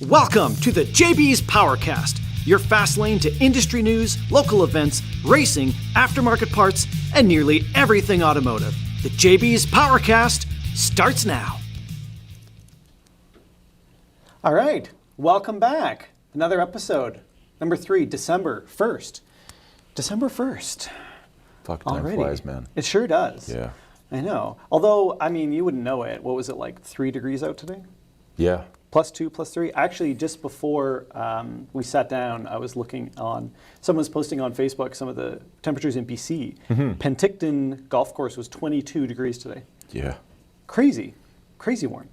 Welcome to the JB's Powercast, your fast lane to industry news, local events, racing, aftermarket parts, and nearly everything automotive. The JB's Powercast starts now. All right, welcome back. Another episode, number 3, December 1st. December 1st. Fuck, time flies, man. It sure does. Yeah. I know. Although, I mean, you wouldn't know it. What was it, like 3 degrees out today? Yeah. +2, +3. Actually, just before we sat down, I was looking on, someone was posting on Facebook some of the temperatures in BC. Penticton Golf Course was 22 degrees today. Yeah. Crazy. Crazy warm.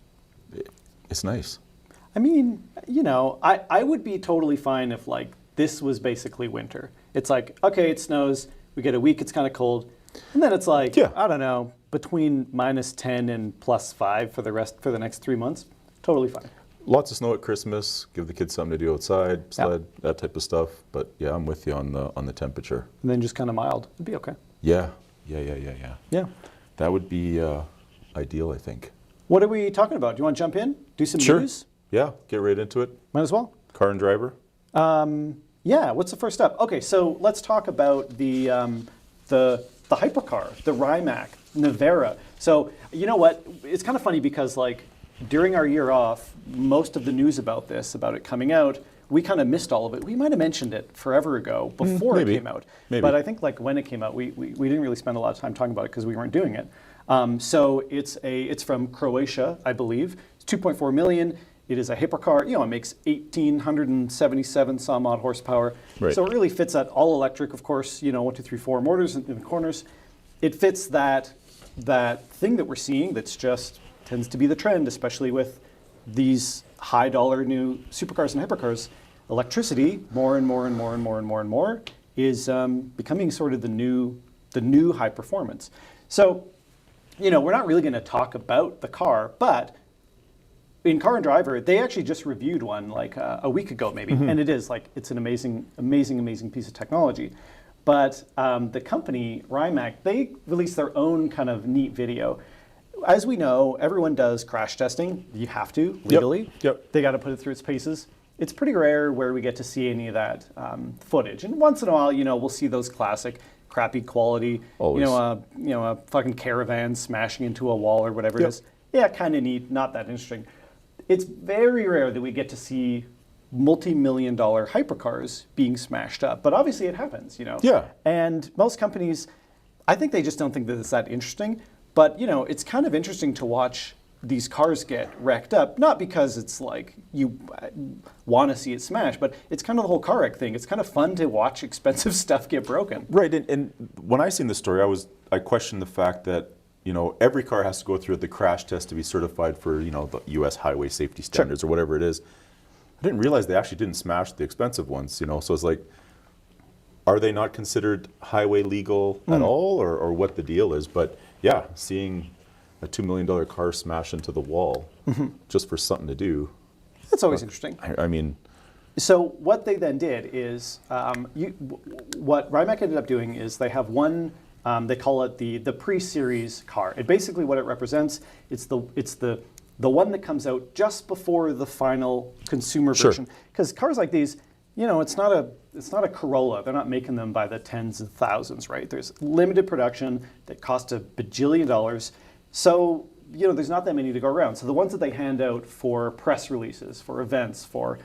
It's nice. I mean, you know, I would be totally fine if, like, this was basically winter. It's like, okay, it snows, we get a week, it's kind of cold, and then it's like, I don't know, between -10 and +5 for the next 3 months. Totally fine. Lots of snow at Christmas. Give the kids something to do outside, sled, that type of stuff. But yeah, I'm with you on the temperature. And then just kind of mild. It'd be okay. Yeah. Yeah. That would be ideal, I think. What are we talking about? Do you want to jump in? Do some news? Yeah, get right into it. Might as well. Car and driver. Yeah. What's the first step? Okay, so let's talk about the hypercar, the Rimac, Nevera. So you know what? It's kind of funny because like, during our year off, most of the news about it coming out, we kind of missed all of it. We might have mentioned it forever ago before it came out. Maybe. But I think like when it came out, we didn't really spend a lot of time talking about it because we weren't doing it. So it's from Croatia, I believe. It's 2.4 million. It is a hypercar. You know, it makes 1,877 some odd horsepower. Right. So it really fits that all electric, of course. You know, 1, 2, 3, 4 motors in the corners. It fits that thing that we're seeing. That's just tends to be the trend, especially with these high dollar new supercars and hypercars. Electricity, more and more, is becoming sort of the new high performance. So, you know, we're not really going to talk about the car, but in Car and Driver, they actually just reviewed one like a week ago, maybe, and it is like it's an amazing piece of technology. But the company Rimac, they released their own kind of neat video. As we know, everyone does crash testing. You have to, legally. Yep. They got to put it through its paces. It's pretty rare where we get to see any of that footage. And once in a while, you know, we'll see those classic crappy quality, Always. you know, a fucking caravan smashing into a wall or whatever it is. Yeah, kind of neat, not that interesting. It's very rare that we get to see multi-million-dollar hypercars being smashed up. But obviously it happens, you know. Yeah. And most companies, I think they just don't think that it's that interesting. But, you know, it's kind of interesting to watch these cars get wrecked up, not because it's like you want to see it smash, but it's kind of the whole car wreck thing. It's kind of fun to watch expensive stuff get broken. Right, and when I seen the story, I questioned the fact that, you know, every car has to go through the crash test to be certified for, you know, the U.S. highway safety standards or whatever it is. I didn't realize they actually didn't smash the expensive ones, you know, so it's like, are they not considered highway legal at all, or what the deal is? But yeah, seeing a $2 million car smash into the wall just for something to do. That's always interesting. I mean. So what they then did is, what Rimac ended up doing is they have one, they call it the pre-series car. And basically what it represents, it's the one that comes out just before the final consumer version. Because cars like these, you know, it's not a Corolla. They're not making them by the tens of thousands, right? There's limited production that cost $1 bajillion. So, you know, there's not that many to go around. So the ones that they hand out for press releases, for events, for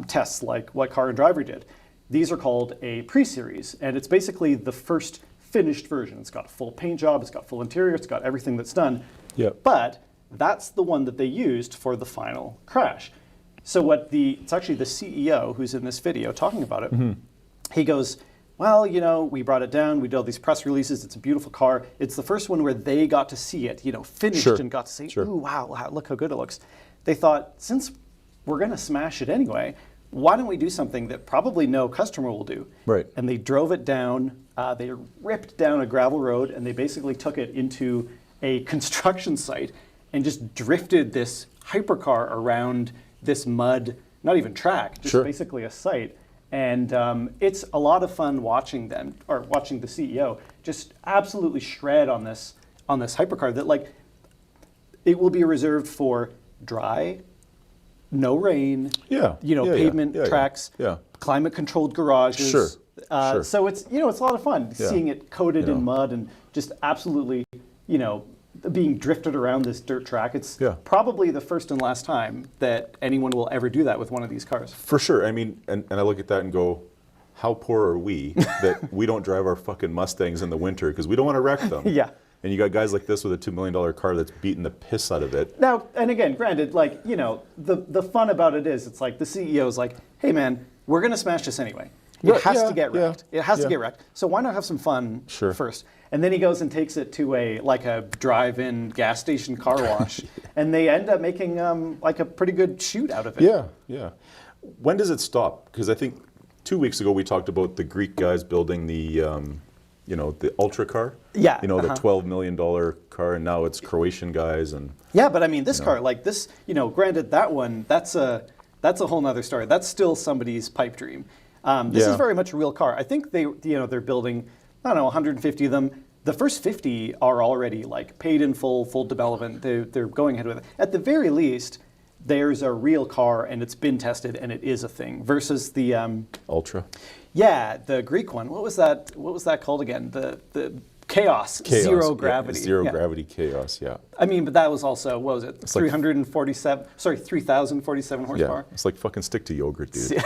tests, like what Car and Driver did, these are called a pre-series. And it's basically the first finished version. It's got a full paint job, it's got full interior, it's got everything that's done. Yep. But that's the one that they used for the final crash. So it's actually the CEO who's in this video talking about it. He goes, well, you know, we brought it down, we did all these press releases, it's a beautiful car. It's the first one where they got to see it, you know, finished and got to say, ooh, wow, look how good it looks. They thought, since we're gonna smash it anyway, why don't we do something that probably no customer will do? Right. And they drove it down, they ripped down a gravel road, and they basically took it into a construction site and just drifted this hypercar around this mud, not even track, just basically a site. And it's a lot of fun watching them, or watching the CEO just absolutely shred on this hypercar that, like, it will be reserved for dry, no rain, Yeah. pavement tracks, climate-controlled garages. Sure. So it's it's a lot of fun seeing it coated in mud and just absolutely being drifted around this dirt track. It's probably the first and last time that anyone will ever do that with one of these cars. For sure. I mean, and I look at that and go, how poor are we that we don't drive our fucking Mustangs in the winter because we don't want to wreck them. Yeah. And you got guys like this with a $2 million car that's beating the piss out of it. Now, and again, granted, the fun about it is, it's like the CEO is like, hey man, we're going to smash this anyway. It has to get wrecked. It has to get wrecked. So why not have some fun first? And then he goes and takes it to a drive-in gas station car wash, and they end up making a pretty good shoot out of it. Yeah. When does it stop? Because I think 2 weeks ago we talked about the Greek guys building the the Ultra car. Yeah. The $12 million car, and now it's Croatian guys and. Yeah, but I mean, this car, like this, granted that one, that's a whole nother story. That's still somebody's pipe dream. This is very much a real car. I think they're building, I don't know, 150 of them. The first 50 are already paid in full development. They're going ahead with it. At the very least, there's a real car and it's been tested and it is a thing. Versus the Ultra. Yeah, the Greek one. What was that called again? The Chaos. Zero gravity. Zero gravity Chaos. Yeah. I mean, but that was also, what was it? 3,047 horsepower. Yeah, it's like fucking stick to yogurt, dude.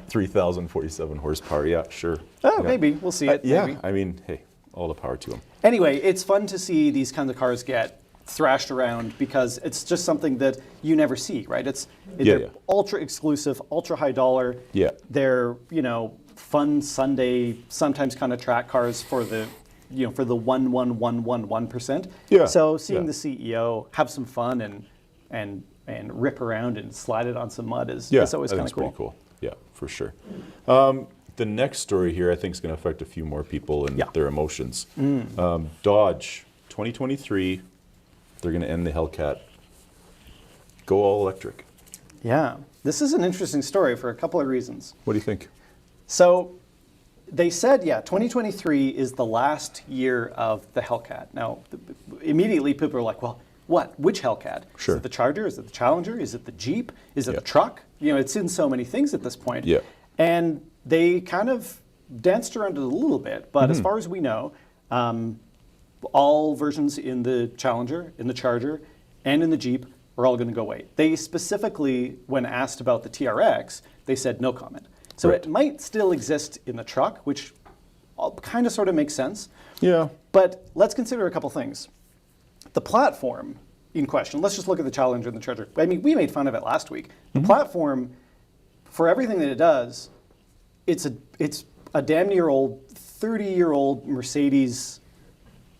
3,047 horsepower. Yeah, sure. Oh, maybe we'll see it. Yeah, I mean, hey, all the power to them. Anyway, it's fun to see these kinds of cars get thrashed around because it's just something that you never see, right? They're ultra exclusive, ultra high dollar. Yeah. They're fun Sunday, sometimes kind of track cars for the, for the 1%. Yeah. So seeing the CEO have some fun and rip around and slide it on some mud is always kind of cool. Pretty cool. Yeah, for sure. The next story here, I think, is going to affect a few more people and their emotions. Dodge, 2023, they're going to end the Hellcat. Go all electric. Yeah, this is an interesting story for a couple of reasons. What do you think? So they said, 2023 is the last year of the Hellcat. Now, immediately people are like, well, what? Which Hellcat? Sure. Is it the Charger? Is it the Challenger? Is it the Jeep? Is it the truck? It's in so many things at this point. Yeah. And they kind of danced around it a little bit, but as far as we know, all versions in the Challenger, in the Charger, and in the Jeep are all going to go away. They specifically, when asked about the TRX, they said no comment. So it might still exist in the truck, which kind of sort of makes sense. Yeah. But let's consider a couple things. The platform in question, let's just look at the Challenger and the Charger. I mean, we made fun of it last week. The platform, for everything that it does, it's a damn near old, 30-year-old Mercedes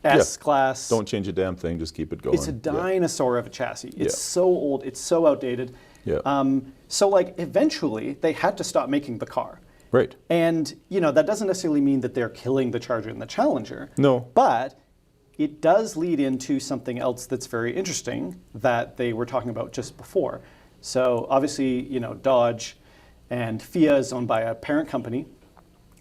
S-Class. Don't change a damn thing, just keep it going. It's a dinosaur of a chassis. It's so old, it's so outdated. Yeah. So eventually they had to stop making the car. Right. And that doesn't necessarily mean that they're killing the Charger and the Challenger. No. But it does lead into something else that's very interesting that they were talking about just before. So obviously, Dodge and FIA is owned by a parent company.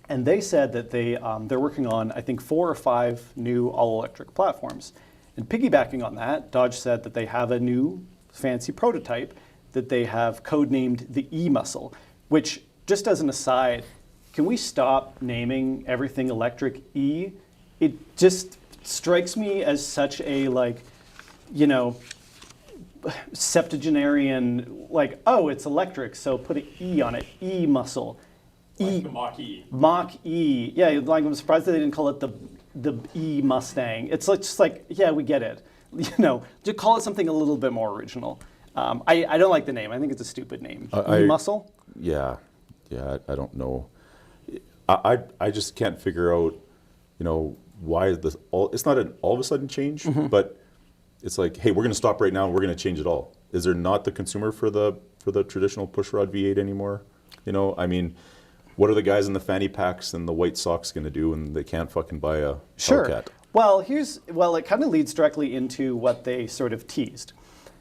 And they said that they're working on, I think, 4 or 5 new all-electric platforms. And piggybacking on that, Dodge said that they have a new fancy prototype that they have codenamed the E-Muscle, which, just as an aside, can we stop naming everything electric E? It just strikes me as such a, septuagenarian, oh, it's electric, so put an E on it, E-Muscle. Like the Mach-E. Mach-E. Yeah, I'm surprised that they didn't call it the E-Mustang. It's just we get it. Just call it something a little bit more original. I don't like the name. I think it's a stupid name. E-Muscle? Yeah, I don't know. I just can't figure out, why this all. It's not an all of a sudden change, but it's like, hey, we're going to stop right now and we're going to change it all. Is there not the consumer for the traditional pushrod V8 anymore? I mean, what are the guys in the fanny packs and the white socks going to do when they can't fucking buy a Hellcat? Well, it kind of leads directly into what they sort of teased.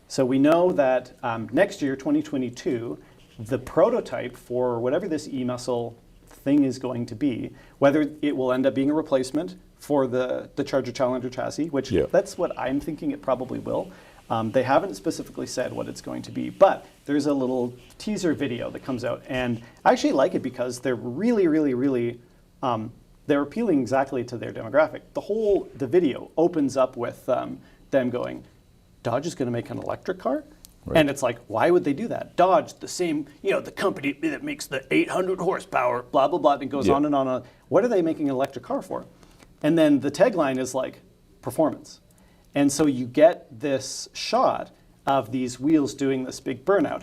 So we know that next year, 2022, the prototype for whatever this E-Muscle thing is going to be, whether it will end up being a replacement for the Charger Challenger chassis, which that's what I'm thinking it probably will, They haven't specifically said what it's going to be, but there's a little teaser video that comes out, and I actually like it because they're really, they're appealing exactly to their demographic. The video opens up with them going, Dodge is going to make an electric car? Right. And it's like, why would they do that? Dodge, the same, the company that makes the 800 horsepower, blah, blah, blah, and it goes on and on. What are they making an electric car for? And then the tagline is like, performance. And so you get this shot of these wheels doing this big burnout.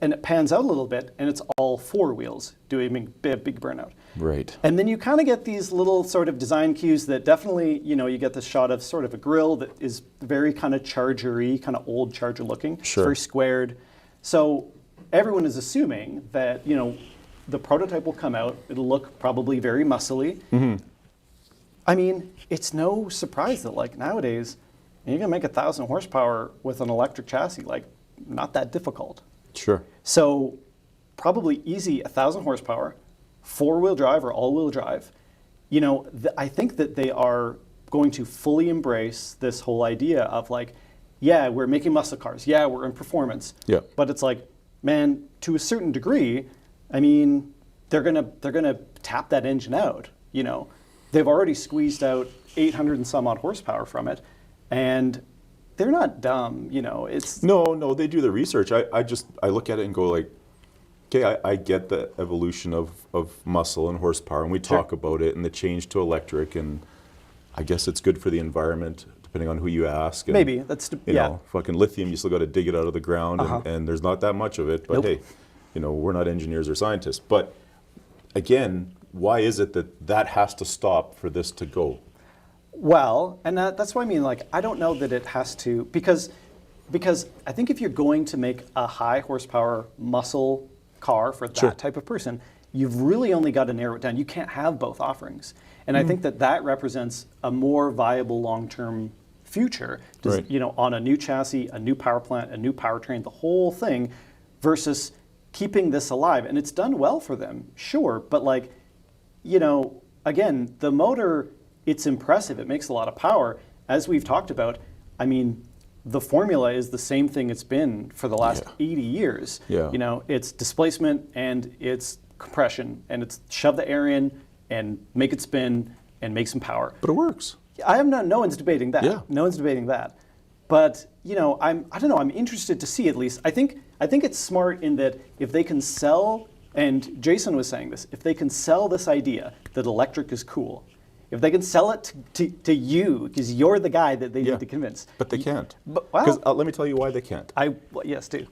And it pans out a little bit, and it's all four wheels doing a big burnout. Right. And then you kind of get these little sort of design cues that definitely, you get this shot of sort of a grille that is very kind of Charger-y, kind of old Charger looking. Sure. Very squared. So everyone is assuming that, the prototype will come out. It'll look probably very muscly. Mm-hmm. I mean, it's no surprise that like nowadays, you're going to make 1,000 horsepower with an electric chassis, like not that difficult. Sure. So probably easy 1,000 horsepower, four-wheel drive or all-wheel drive. I think that they are going to fully embrace this whole idea of like, yeah, we're making muscle cars. Yeah, we're in performance. Yeah. But it's like, man, to a certain degree, I mean, they're gonna tap that engine out. They've already squeezed out 800 and some odd horsepower from it, and they're not dumb, it's... No, they do the research. I look at it and go like, okay, I get the evolution of muscle and horsepower, and we talk about it and the change to electric, and I guess it's good for the environment, depending on who you ask. And, maybe, that's... fucking lithium, you still got to dig it out of the ground, and there's not that much of it, but hey, we're not engineers or scientists. But again, why is it that has to stop for this to go? Well, and that's what I mean, like, I don't know that it has to, because I think if you're going to make a high horsepower muscle car for that type of person, you've really only got to narrow it down. You can't have both offerings. And I think that represents a more viable long-term future, on a new chassis, a new power plant, a new powertrain, the whole thing, versus keeping this alive. And it's done well for them, sure, but like, again, the motor, it's impressive. It makes a lot of power. As we've talked about, I mean, the formula is the same thing it's been for the last 80 years. Yeah. It's displacement and it's compression, and it's shove the air in and make it spin and make some power. But it works. No one's debating that. Yeah. No one's debating that. But, I don't know, I'm interested to see at least. I think it's smart in that if they can sell, and Jason was saying this, if they can sell this idea that electric is cool, if they can sell it to you, because you're the guy that they need to convince. But they can't. Well, let me tell you why they can't. Yes, do.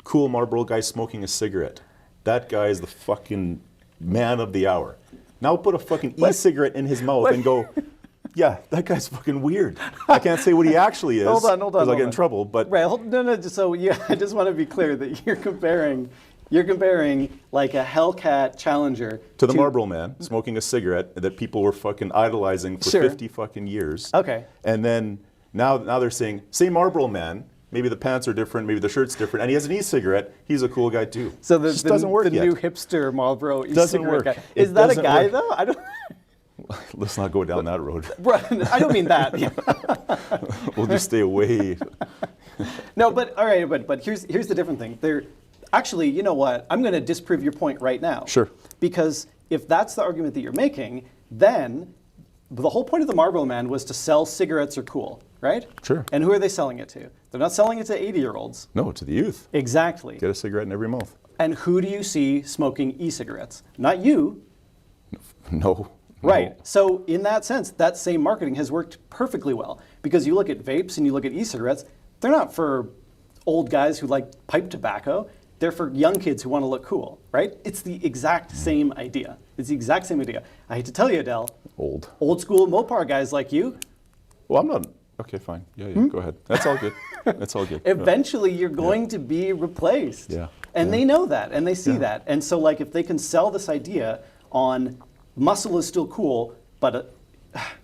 Cool Marlboro guy smoking a cigarette. That guy is the fucking man of the hour. Now put a fucking e-cigarette in his mouth and go, yeah, that guy's fucking weird. I can't say what he actually is. Hold on. Because I'll get in trouble. But right, I just want to be clear that you're comparing like a Hellcat Challenger to the Marlboro man smoking a cigarette that people were fucking idolizing for 50 fucking years. Okay. And then now they're saying, same Marlboro man, maybe the pants are different, maybe the shirt's different, and he has an e-cigarette. He's a cool guy too. So it just doesn't work the yet. new hipster Marlboro doesn't e-cigarette work. guy. Is that a guy work. though? I don't. Let's not go down that road. I don't mean that. We'll just stay away. No, but all right, but here's the different thing. Actually, you know what? I'm going to disprove your point right now. Sure. Because if that's the argument that you're making, then the whole point of the Marlboro Man was to sell cigarettes are cool, right? Sure. And who are they selling it to? They're not selling it to 80-year-olds. No, to the youth. Exactly. Get a cigarette in every mouth. And who do you see smoking e-cigarettes? Not you. No. Right. No. So in that sense, that same marketing has worked perfectly well. Because you look at vapes and you look at e-cigarettes, they're not for old guys who like pipe tobacco. They're for young kids who want to look cool, right? It's the exact same idea. It's the exact same idea. I hate to tell you, Adel. Old school Mopar guys like you. Well, I'm not. Okay, fine. Yeah, go ahead. That's all good. That's all good. Eventually, you're going to be replaced. Yeah. And they know that, and they see that. And so, like, if they can sell this idea on muscle is still cool, but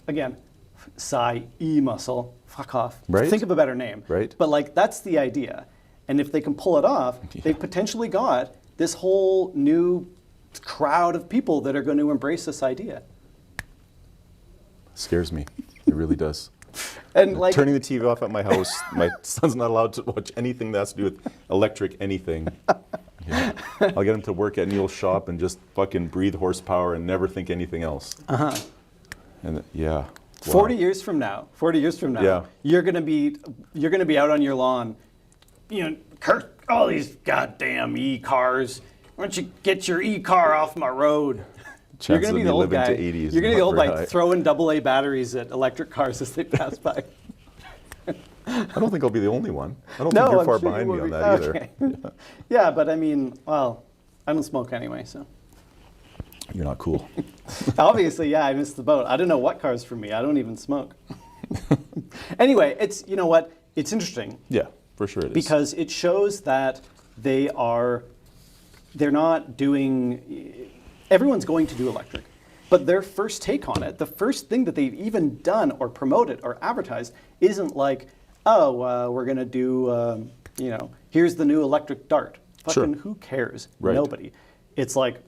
again, e-muscle, fuck off. Right. Think of a better name. Right. But like, that's the idea. And if they can pull it off, they've potentially got this whole new crowd of people that are going to embrace this idea. Scares me. It really does. And like, Turning the TV off at my house. My son's not allowed to watch anything that has to do with electric anything. Yeah. I'll get him to work at Neil's shop and just fucking breathe horsepower and never think anything else. And yeah. Wow. 40 years from now, Yeah. you're gonna be out on your lawn, curse all these goddamn e-cars. Why don't you get your e-car off my road? You're Chances gonna be of the me old living guy. to 80s You're gonna be the old not guy very high. throwing AA batteries at electric cars as they pass by. I don't think I'll be the only one. I don't No, think you're I'm far sure you behind me will on be. that either. Okay. Yeah, but I mean, well, I don't smoke anyway, so. You're not cool. Obviously, yeah, I missed the boat. I don't know what car's for me. I don't even smoke. Anyway, it's, you know what? It's interesting Yeah, for sure it is. because it shows that they're not doing, everyone's going to do electric. But their first take on it, the first thing that they've even done or promoted or advertised isn't like, we're going to do, here's the new electric Dart. Fucking who cares? Right. Nobody. It's like,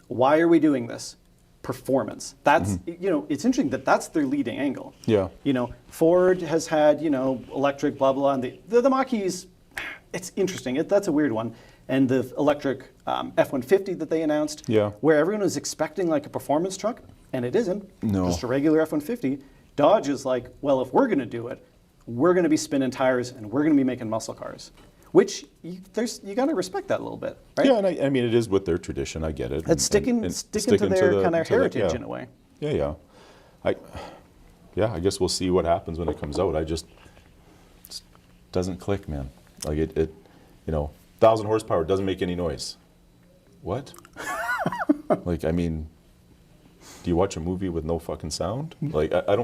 why are we doing this? Performance. That's, it's interesting that that's their leading angle. Yeah. Ford has had, electric, blah, blah, and the Mach-E's, it's interesting. That's a weird one. And the electric F-150 that they announced, Yeah. where everyone was expecting like a performance truck, and it isn't. No. Just a regular F-150. Dodge is like, well, if we're going to do it, we're going to be spinning tires and we're going to be making muscle cars, which you got to respect that a little bit, right? Yeah, and I mean, it is with their tradition. I get it. It's sticking to their kind of heritage in a way. Yeah. I guess we'll see what happens when it comes out. It just doesn't click, man. Like it 1,000 horsepower doesn't make any noise. What? Like, I mean, do you watch a movie with no fucking sound? Like, I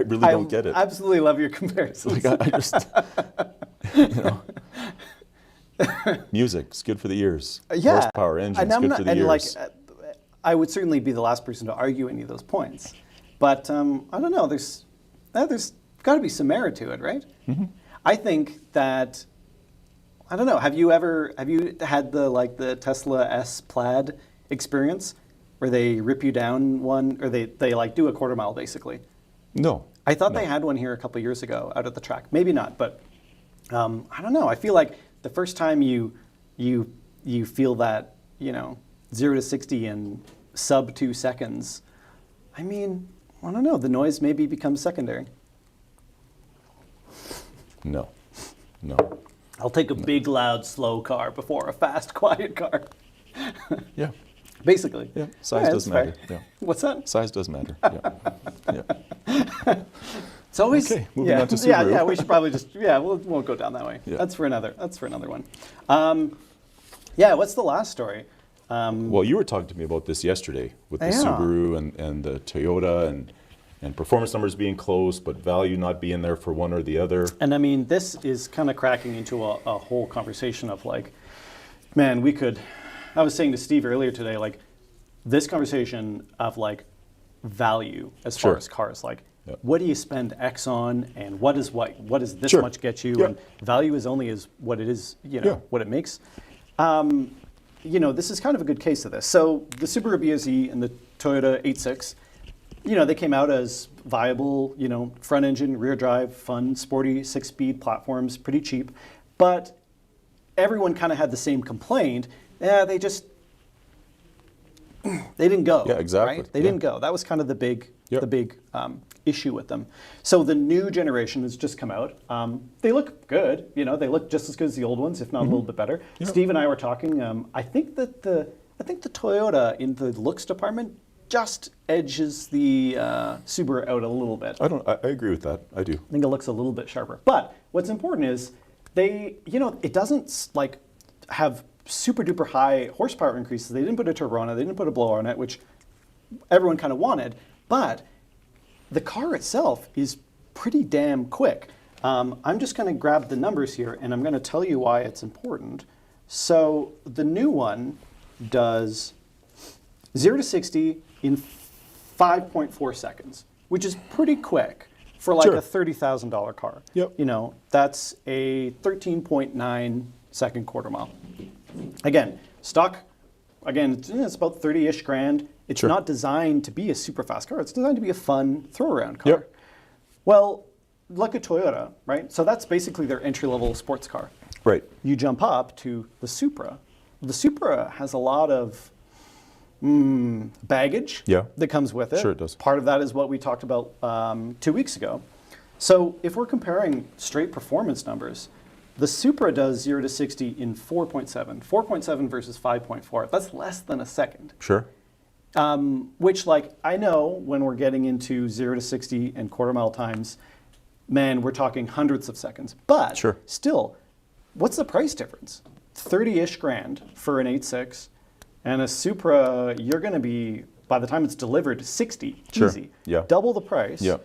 really don't get it. I absolutely love your comparisons. Like, I just, music's good for the ears. Yeah. Horsepower, engines, good for the ears. I would certainly be the last person to argue any of those points. But I don't know, there's got to be some merit to it, right? Mm-hmm. I think that, I don't know, have you had the Tesla S Plaid experience where they rip you down one, or they like do a quarter mile basically? No. I thought they had one here a couple years ago out at the track. Maybe not, but I don't know. I feel like the first time you feel that, 0 to 60 in sub 2 seconds, I mean, I don't know, the noise maybe becomes secondary. No. I'll take a big, loud, slow car before a fast, quiet car. Yeah. Basically. Yeah. Size does that's matter. fair. Yeah. What's that? Size does matter. Yeah. It's always Okay, moving on to Subaru. Yeah. We should probably we won't go down that way. Yeah. That's for another one. What's the last story? Well, you were talking to me about this yesterday with the Yeah. Subaru and the Toyota and performance numbers being close, but value not being there for one or the other. And I mean, this is kind of cracking into a whole conversation of like, man, I was saying to Steve earlier today, like, this conversation of like value as far Sure. as cars, like, Yep. what do you spend X on, and what does this Sure. much get you, Yeah. and value is only as what it is, Yeah. what it makes. This is kind of a good case of this. So the Subaru BSE and the Toyota 86, they came out as viable, front engine, rear drive, fun, sporty, 6-speed platforms, pretty cheap. But everyone kind of had the same complaint. They didn't go. Yeah, exactly. Right? They didn't go. That was kind of the big Yep. issue with them. So the new generation has just come out. They look good. They look just as good as the old ones, if not a little bit better. Yep. Steve and I were talking. I think the Toyota in the looks department just edges the Subaru out a little bit. I agree with that. I do. I think it looks a little bit sharper. But what's important is it doesn't like have super duper high horsepower increases. They didn't put a turbo on it. They didn't put a blower on it, which everyone kind of wanted. But the car itself is pretty damn quick. I'm just going to grab the numbers here, and I'm going to tell you why it's important. So the new one does 0 to 60 in 5.4 seconds, which is pretty quick for like Sure. a $30,000 car. Yep. That's a 13.9 second quarter mile. Again, stock, it's about 30-ish grand. It's Sure. not designed to be a super fast car. It's designed to be a fun throw-around car. Yep. Well, look at Toyota, right? So that's basically their entry-level sports car. Right. You jump up to the Supra. The Supra has a lot of baggage that comes with it. Sure it does. Part of that is what we talked about 2 weeks ago. So if we're comparing straight performance numbers, the Supra does 0 to 60 in 4.7. 4.7 versus 5.4. That's less than a second. Sure. Which, like, I know when we're getting into 0 to 60 and quarter mile times, man, we're talking hundreds of seconds. But Sure. still, what's the price difference? 30-ish grand for an 8.6, and a Supra, you're going to be, by the time it's delivered, 60, Sure. easy. Yeah. Double the price. Yeah.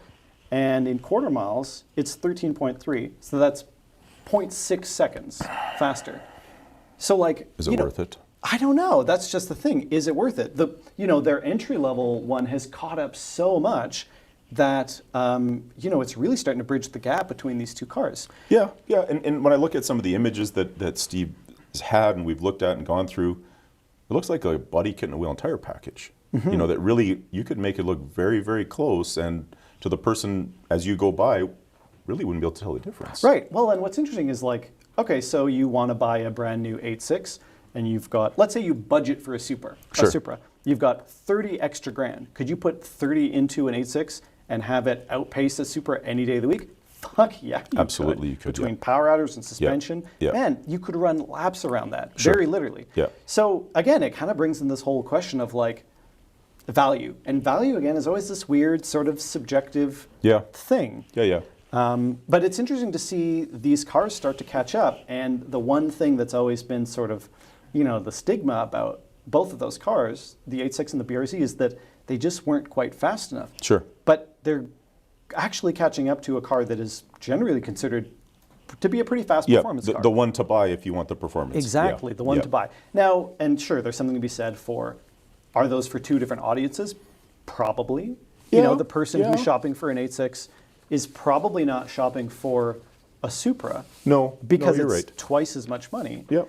And in quarter miles, it's 13.3. So that's 0.6 seconds faster. So, like, Is it worth it? I don't know. That's just the thing. Is it worth it? Their entry level one has caught up so much that it's really starting to bridge the gap between these two cars. Yeah, yeah. And when I look at some of the images that Steve has had and we've looked at and gone through, it looks like a body kit and a wheel and tire package. Mm-hmm. That really, you could make it look very, very close, and to the person as you go by, really wouldn't be able to tell the difference. Right. Well, and what's interesting is, like, okay, so you want to buy a brand new 8.6, and you've got, let's say you budget for a Supra. Sure. A Supra. You've got 30 extra grand. Could you put 30 into an 8.6 and have it outpace a Supra any day of the week? Fuck yeah, Absolutely, you could, Between yeah. power outers and suspension, Yeah. man, you could run laps around that, Sure. very literally. Yeah. So again, it kind of brings in this whole question of, like, value. And value, again, is always this weird sort of subjective Yeah. thing. Yeah, yeah. But it's interesting to see these cars start to catch up. And the one thing that's always been sort of, the stigma about both of those cars, the 8.6 and the BRZ, is that they just weren't quite fast enough. Sure. But they're actually catching up to a car that is generally considered to be a pretty fast Yeah, performance car. the one to buy if you want the performance. Exactly, Yeah. the one Yeah. to buy. Now, and sure, there's something to be said for, are those for two different audiences? Probably. Yeah, The person yeah. who's shopping for an 8.6 is probably not shopping for a Supra. No, Because no, you're it's right. twice as much money. Yeah.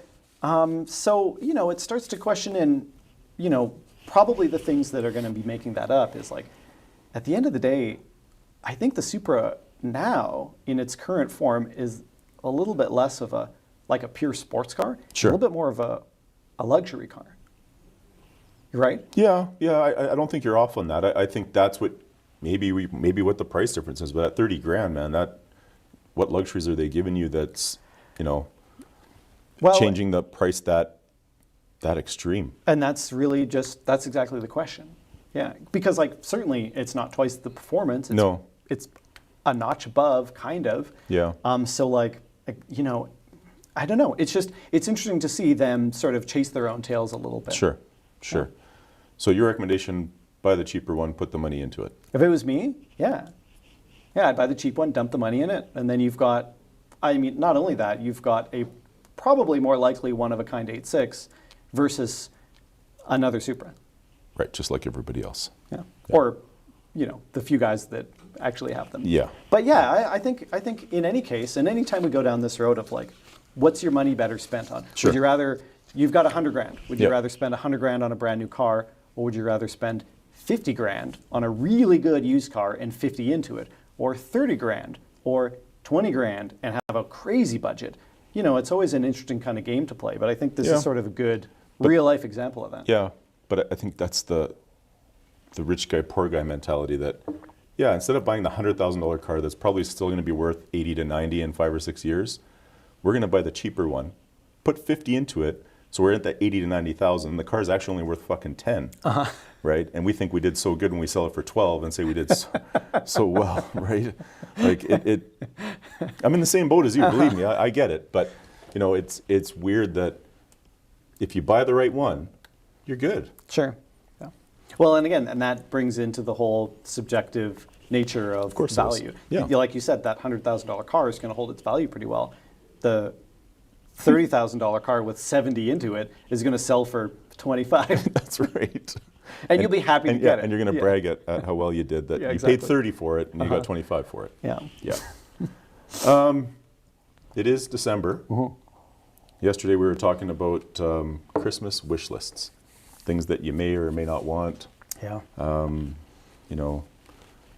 So, it starts to question in, probably the things that are going to be making that up is, like, at the end of the day, I think the Supra now, in its current form, is a little bit less of a pure sports car. Sure. A little bit more of a luxury car. Right? Yeah, I don't think you're off on that. I think that's what maybe what the price difference is. But at 30 grand, man, what luxuries are they giving you that's Well, changing the price that extreme? and that's really that's exactly the question. Yeah, because, like, certainly it's not twice the performance. It's, No. It's a notch above, kind of. Yeah. So, like, I don't know. It's interesting to see them sort of chase their own tails a little bit. Sure. So your recommendation, buy the cheaper one, put the money into it. If it was me, yeah. Yeah, I'd buy the cheap one, dump the money in it, and then you've got, not only that, you've got a probably more likely one-of-a-kind 8.6 versus another Supra. Right, just like everybody else. Yeah. Or, the few guys that actually have them. Yeah. But yeah, I think in any case, and any time we go down this road of, like, what's your money better spent on? Sure. Would you rather, you've got 100 grand. Would you Yep. rather spend 100 grand on a brand new car, or would you rather spend 50 grand on a really good used car and 50 into it, or 30 grand, or 20 grand and have a crazy budget? It's always an interesting kind of game to play, but I think this Yeah. is sort of a good real life example of that. Yeah, but I think that's the rich guy, poor guy mentality that, yeah, instead of buying the $100,000 car that's probably still going to be worth 80 to 90 in 5 or 6 years, we're going to buy the cheaper one, put 50 into it, so we're at that 80 to 90,000. The car is actually only worth fucking 10, right? And we think we did so good when we sell it for 12 and say we did so well, right? Like I'm in the same boat as you. Believe me, I get it, but it's weird that if you buy the right one, you're good. Sure. Yeah. Well, and again, and that brings into the whole subjective nature of course it does. value. Yeah. Like you said, that $100,000 car is going to hold its value pretty well. The $30,000 car with 70 into it is going to sell for 25. That's right. And you'll be happy to get it. And you're going to brag at how well you did that. Yeah, you exactly. paid 30 for it and you got 25 for it. Yeah. Yeah. It is December. Yesterday we were talking about Christmas wish lists, things that you may or may not want. Yeah.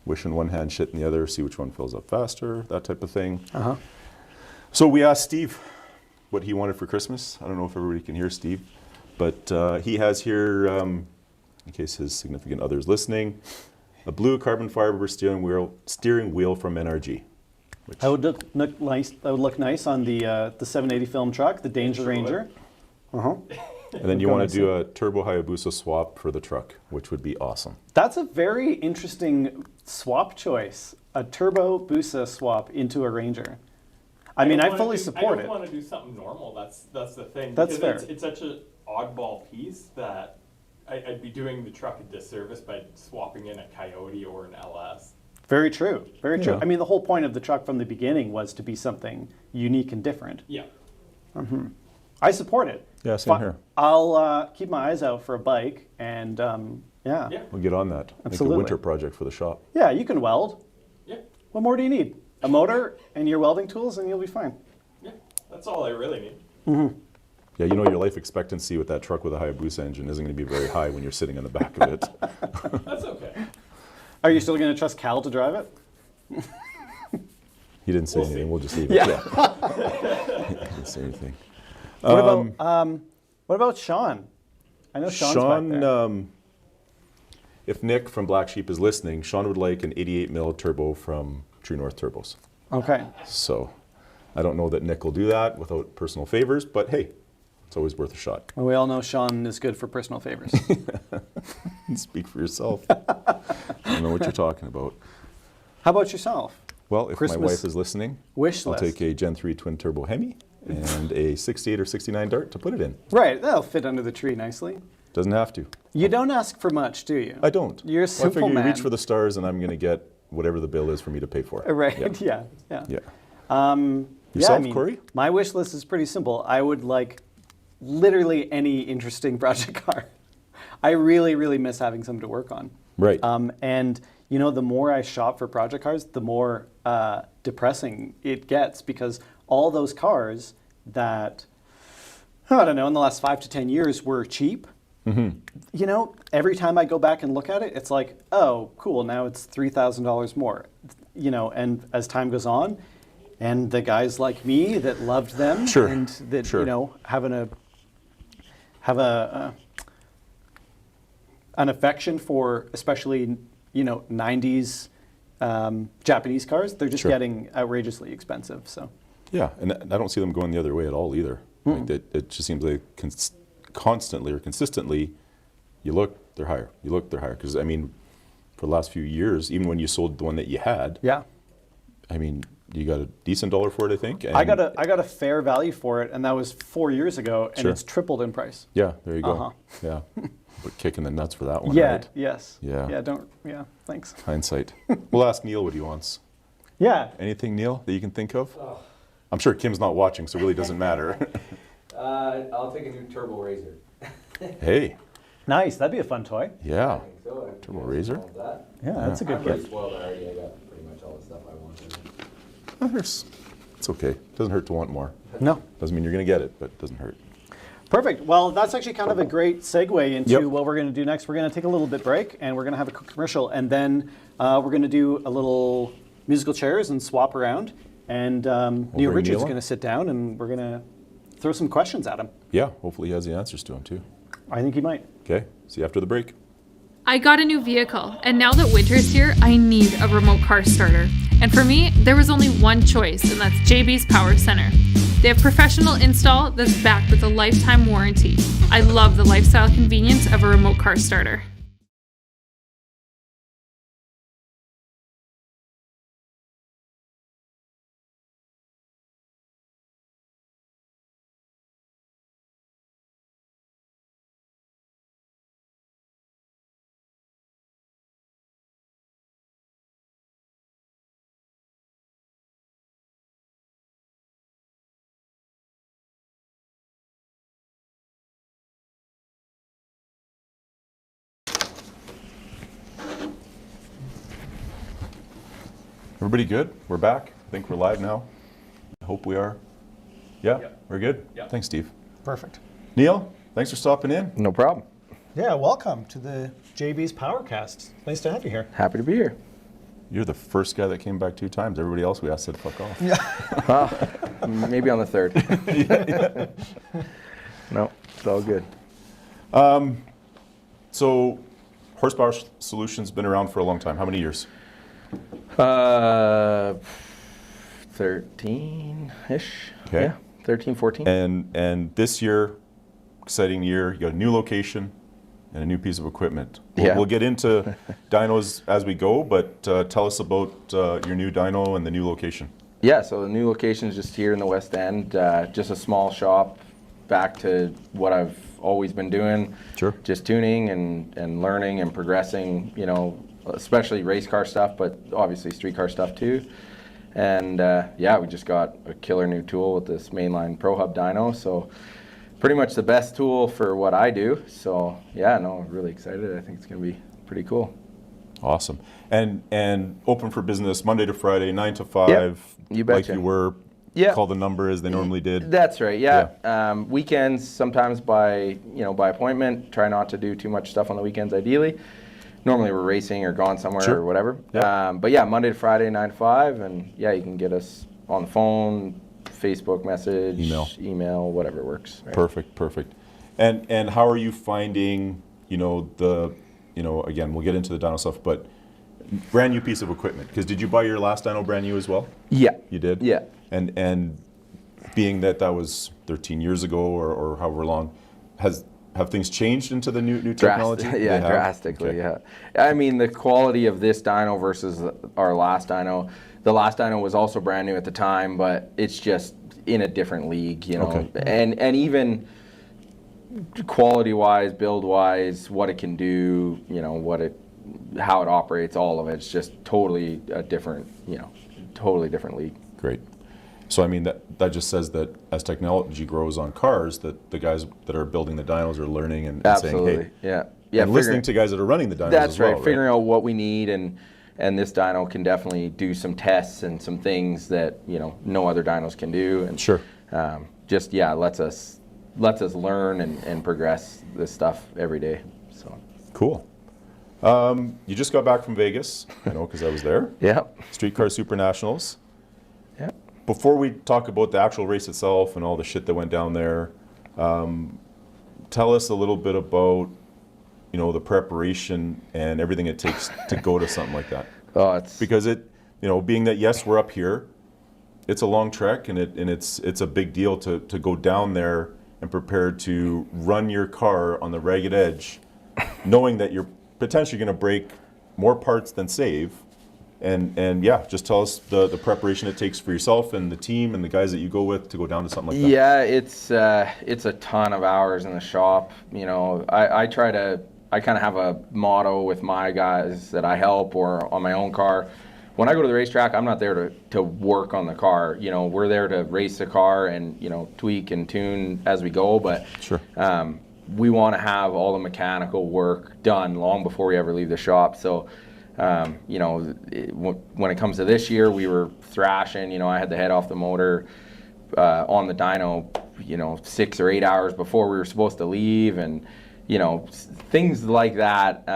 wish in one hand, shit in the other, see which one fills up faster, that type of thing. Uh-huh. So we asked Steve what he wanted for Christmas. I don't know if everybody can hear Steve, but he has here, in case his significant other is listening, a blue carbon fiber steering wheel from NRG. Which That would look nice. That would look nice on the 780 film truck, the Danger Ranger. Uh-huh. And then you want to do a turbo Hayabusa swap for the truck, which would be awesome. That's a very interesting swap choice. A turbo Busa swap into a Ranger. I mean, I fully support it. I don't want to do something normal. That's the thing. That's because fair. It's such an oddball piece that I'd be doing the truck a disservice by swapping in a Coyote or an LS. Very true. Very true. Yeah. I mean, the whole point of the truck from the beginning was to be something unique and different. Yeah. I support it. Yeah, same here. I'll keep my eyes out for a bike, and yeah. Yeah. We'll get on that. Absolutely. Make a winter project for the shop. Yeah, you can weld. Yeah. What more do you need? A motor and your welding tools, and you'll be fine. Yeah. That's all I really need. Yeah, you know your life expectancy with that truck with a Hayabusa engine isn't going to be very high when you're sitting on the back of it. That's okay. Are you still going to trust Cal to drive it? He didn't say We'll anything. see. We'll just leave it. Yeah. He didn't say anything. What about Sean? I know Sean's back there. If Nick from Black Sheep is listening, Sean would like an 88 mil turbo from True North Turbos. Okay. So I don't know that Nick will do that without personal favors, but hey, it's always worth a shot. Well, we all know Sean is good for personal favors. Speak for yourself. I don't know what you're talking about. How about yourself? Well, if Christmas my wife is listening, wish I'll list. take a Gen 3 twin turbo Hemi and a 68 or 69 Dart to put it in. Right, that'll fit under the tree nicely. Doesn't have to. You don't ask for much, do you? I don't. You're a Well, I simple figure man. you reach for the stars and I'm going to get whatever the bill is for me to pay for it. Right, Yeah. yeah. Yeah. Yeah, Yourself, Corey? My wish list is pretty simple. I would like literally any interesting project car. I really, really miss having something to work on. Right. And you know, the more I shop for project cars, the more depressing it gets, because all those cars that, I don't know, in the last 5 to 10 years were cheap. You know, every time I go back and look at it, it's like, oh, cool, now it's $3,000 more. You know, and as time goes on, and the guys like me that loved them Sure. and that, Sure. you know, have an affection for especially, you know, 90s Japanese cars, they're just Sure. getting outrageously expensive. So Yeah, and I don't see them going the other way at all either. Like it just seems like constantly or consistently, you look, they're higher. You look, they're higher. Because, I mean, for the last few years, even when you sold the one that you had, yeah, I mean, you got a decent dollar for it, I think. And I got a fair value for it, and that was 4 years ago, and Sure. it's tripled in price. Yeah, there you go. Uh-huh. Yeah. But kicking the nuts for that one, Yeah, right? yes. Yeah. Yeah, thanks. Hindsight. We'll ask Neil what he wants. Yeah, Anything, Neil, that you can think of? I'm sure Kim's not watching, so it really doesn't matter. I'll take a new Turbo Razor. Hey, nice. That'd be a fun toy. yeah. I think so. Turbo Razor? That. Yeah, that's a good I'm pretty gift. spoiled already. I got pretty much all the stuff I wanted. It's okay. Doesn't hurt to want more. No. Doesn't mean you're going to get it, but it doesn't hurt. Perfect. Well, that's actually kind of a great segue into Yep. what we're going to do next. We're going to take a little bit break, and we're going to have a quick commercial, and then we're going to do a little musical chairs and swap around. And Neil bring Richards Neil is on. going to sit down, and we're going to throw some questions at him. Yeah, hopefully he has the answers to them too. I think he might. Okay, see you after the break. I got a new vehicle, and now that winter's here, I need a remote car starter. And for me, there was only one choice, and that's JB's Power Center. They have professional install that's backed with a lifetime warranty. I love the lifestyle convenience of a remote car starter. Everybody good? We're back. I think we're live now. I hope we are. Yeah, Yeah. we're good? Yeah. Thanks, Steve. Perfect. Neil, thanks for stopping in. No problem. Yeah, welcome to the JB's Powercast. Nice to have you here. Happy to be here. You're the first guy that came back 2 times. Everybody else we asked said fuck off. Maybe on the third. No, it's all good. So, Horsepower Solutions been around for a long time. How many years? 13-ish. Okay. Yeah, 13, 14. And this year, exciting year. You got a new location and a new piece of equipment. Yeah. We'll get into dynos as we go, but tell us about your new dyno and the new location. Yeah, so the new location is just here in the West End. Just a small shop, back to what I've always been doing. Sure. Just tuning and learning and progressing, you know, especially race car stuff, but obviously street car stuff too. And yeah, we just got a killer new tool with this Mainline Hub Dyno. So pretty much the best tool for what I do. So yeah, no, I'm really excited. I think it's going to be pretty cool. Awesome. And open for business Monday to Friday, 9 to 5. Yep, you betcha. Like you were. Yeah. Call the number as they normally did. That's right. Yeah. Weekends sometimes by appointment. Try not to do too much stuff on the weekends. Ideally, normally we're racing or gone somewhere Sure. or whatever. Yeah. But yeah, Monday to Friday, 9 to 5, and yeah, you can get us on the phone, Facebook message, email, whatever works. Right? Perfect. And how are you finding? Again, we'll get into the dyno stuff, but brand new piece of equipment. Because did you buy your last dyno brand new as well? Yeah. You did? Yeah. And being that was 13 years ago or however long, have things changed into the new technology? Yeah, drastically. Okay. Yeah. I mean, the quality of this dyno versus our last dyno. The last dyno was also brand new at the time, but it's just in a different league, you know. Okay. And even quality-wise, build-wise, what it can do, you know, how it operates, all of it's just totally a different, totally different league. Great. So I mean that just says that as technology grows on cars, that the guys that are building the dynos are learning and Absolutely. saying, hey, yeah, and listening to guys that are running the dynos that's as well. right. Figuring out what we need, and this dyno can definitely do some tests and some things that no other dynos can do. And sure. Lets us learn and progress this stuff every day. So cool. You just got back from Vegas, I know, because I was there. Yeah. Streetcar Super Nationals. Yeah. Before we talk about the actual race itself and all the shit that went down there, tell us a little bit about, the preparation and everything it takes to go to something like that. Oh, it's because being that yes, we're up here, it's a long trek and it's a big deal to go down there and prepare to run your car on the ragged edge, knowing that you're potentially going to break more parts than save. And yeah, just tell us the preparation it takes for yourself and the team and the guys that you go with to go down to something like that. Yeah, it's a ton of hours in the shop. I kind of have a motto with my guys that I help or on my own car. When I go to the racetrack, I'm not there to work on the car. We're there to race the car and tweak and tune as we go. But sure. We want to have all the mechanical work done long before we ever leave the shop. So. When it comes to this year, we were thrashing. I had the head off the motor on the dyno, 6 or 8 hours before we were supposed to leave, and things like that.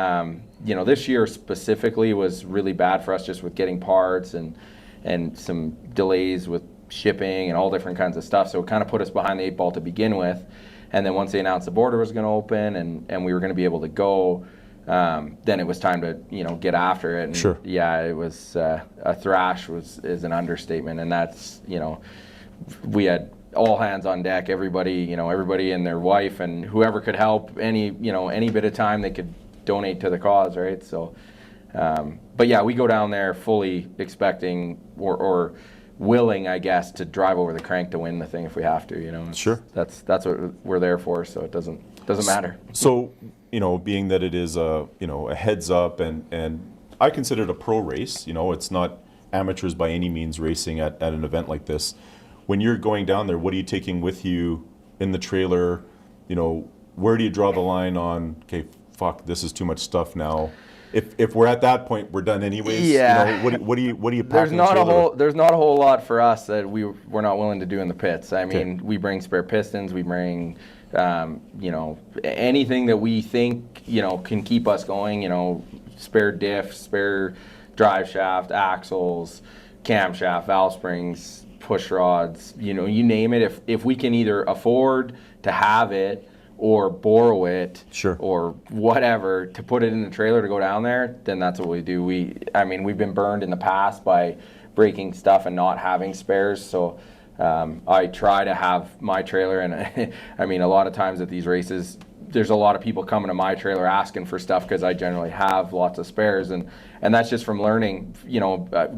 This year specifically was really bad for us, just with getting parts and some delays with shipping and all different kinds of stuff. So it kind of put us behind the 8 ball to begin with. And then once they announced the border was going to open and we were going to be able to go. Then it was time to get after it. And sure. Yeah, it was a thrash is an understatement, and that's we had all hands on deck. Everybody and their wife and whoever could help any bit of time they could donate to the cause, right? So, but yeah, we go down there fully expecting or willing, I guess, to drive over the crank to win the thing if we have to. Sure. That's what we're there for. So it doesn't matter. So. Being that it is a heads up and I consider it a pro race, it's not amateurs by any means racing at an event like this. When you're going down there, what are you taking with you in the trailer? Where do you draw the line on, okay, fuck, this is too much stuff now? If we're at that point, we're done anyways. Yeah. What do you pack There's in the trailer? There's not a whole lot for us that we're not willing to do in the pits. I mean, we bring spare pistons, we bring anything that we think can keep us going. Spare diff, spare drive shaft, axles, camshaft, valve springs, push rods, you name it. If we can either afford to have it or borrow it, Sure. or whatever, to put it in the trailer to go down there, then that's what we do. We've been burned in the past by breaking stuff and not having spares. So I try to have my trailer, and a lot of times at these races, there's a lot of people coming to my trailer asking for stuff because I generally have lots of spares, and that's just from learning,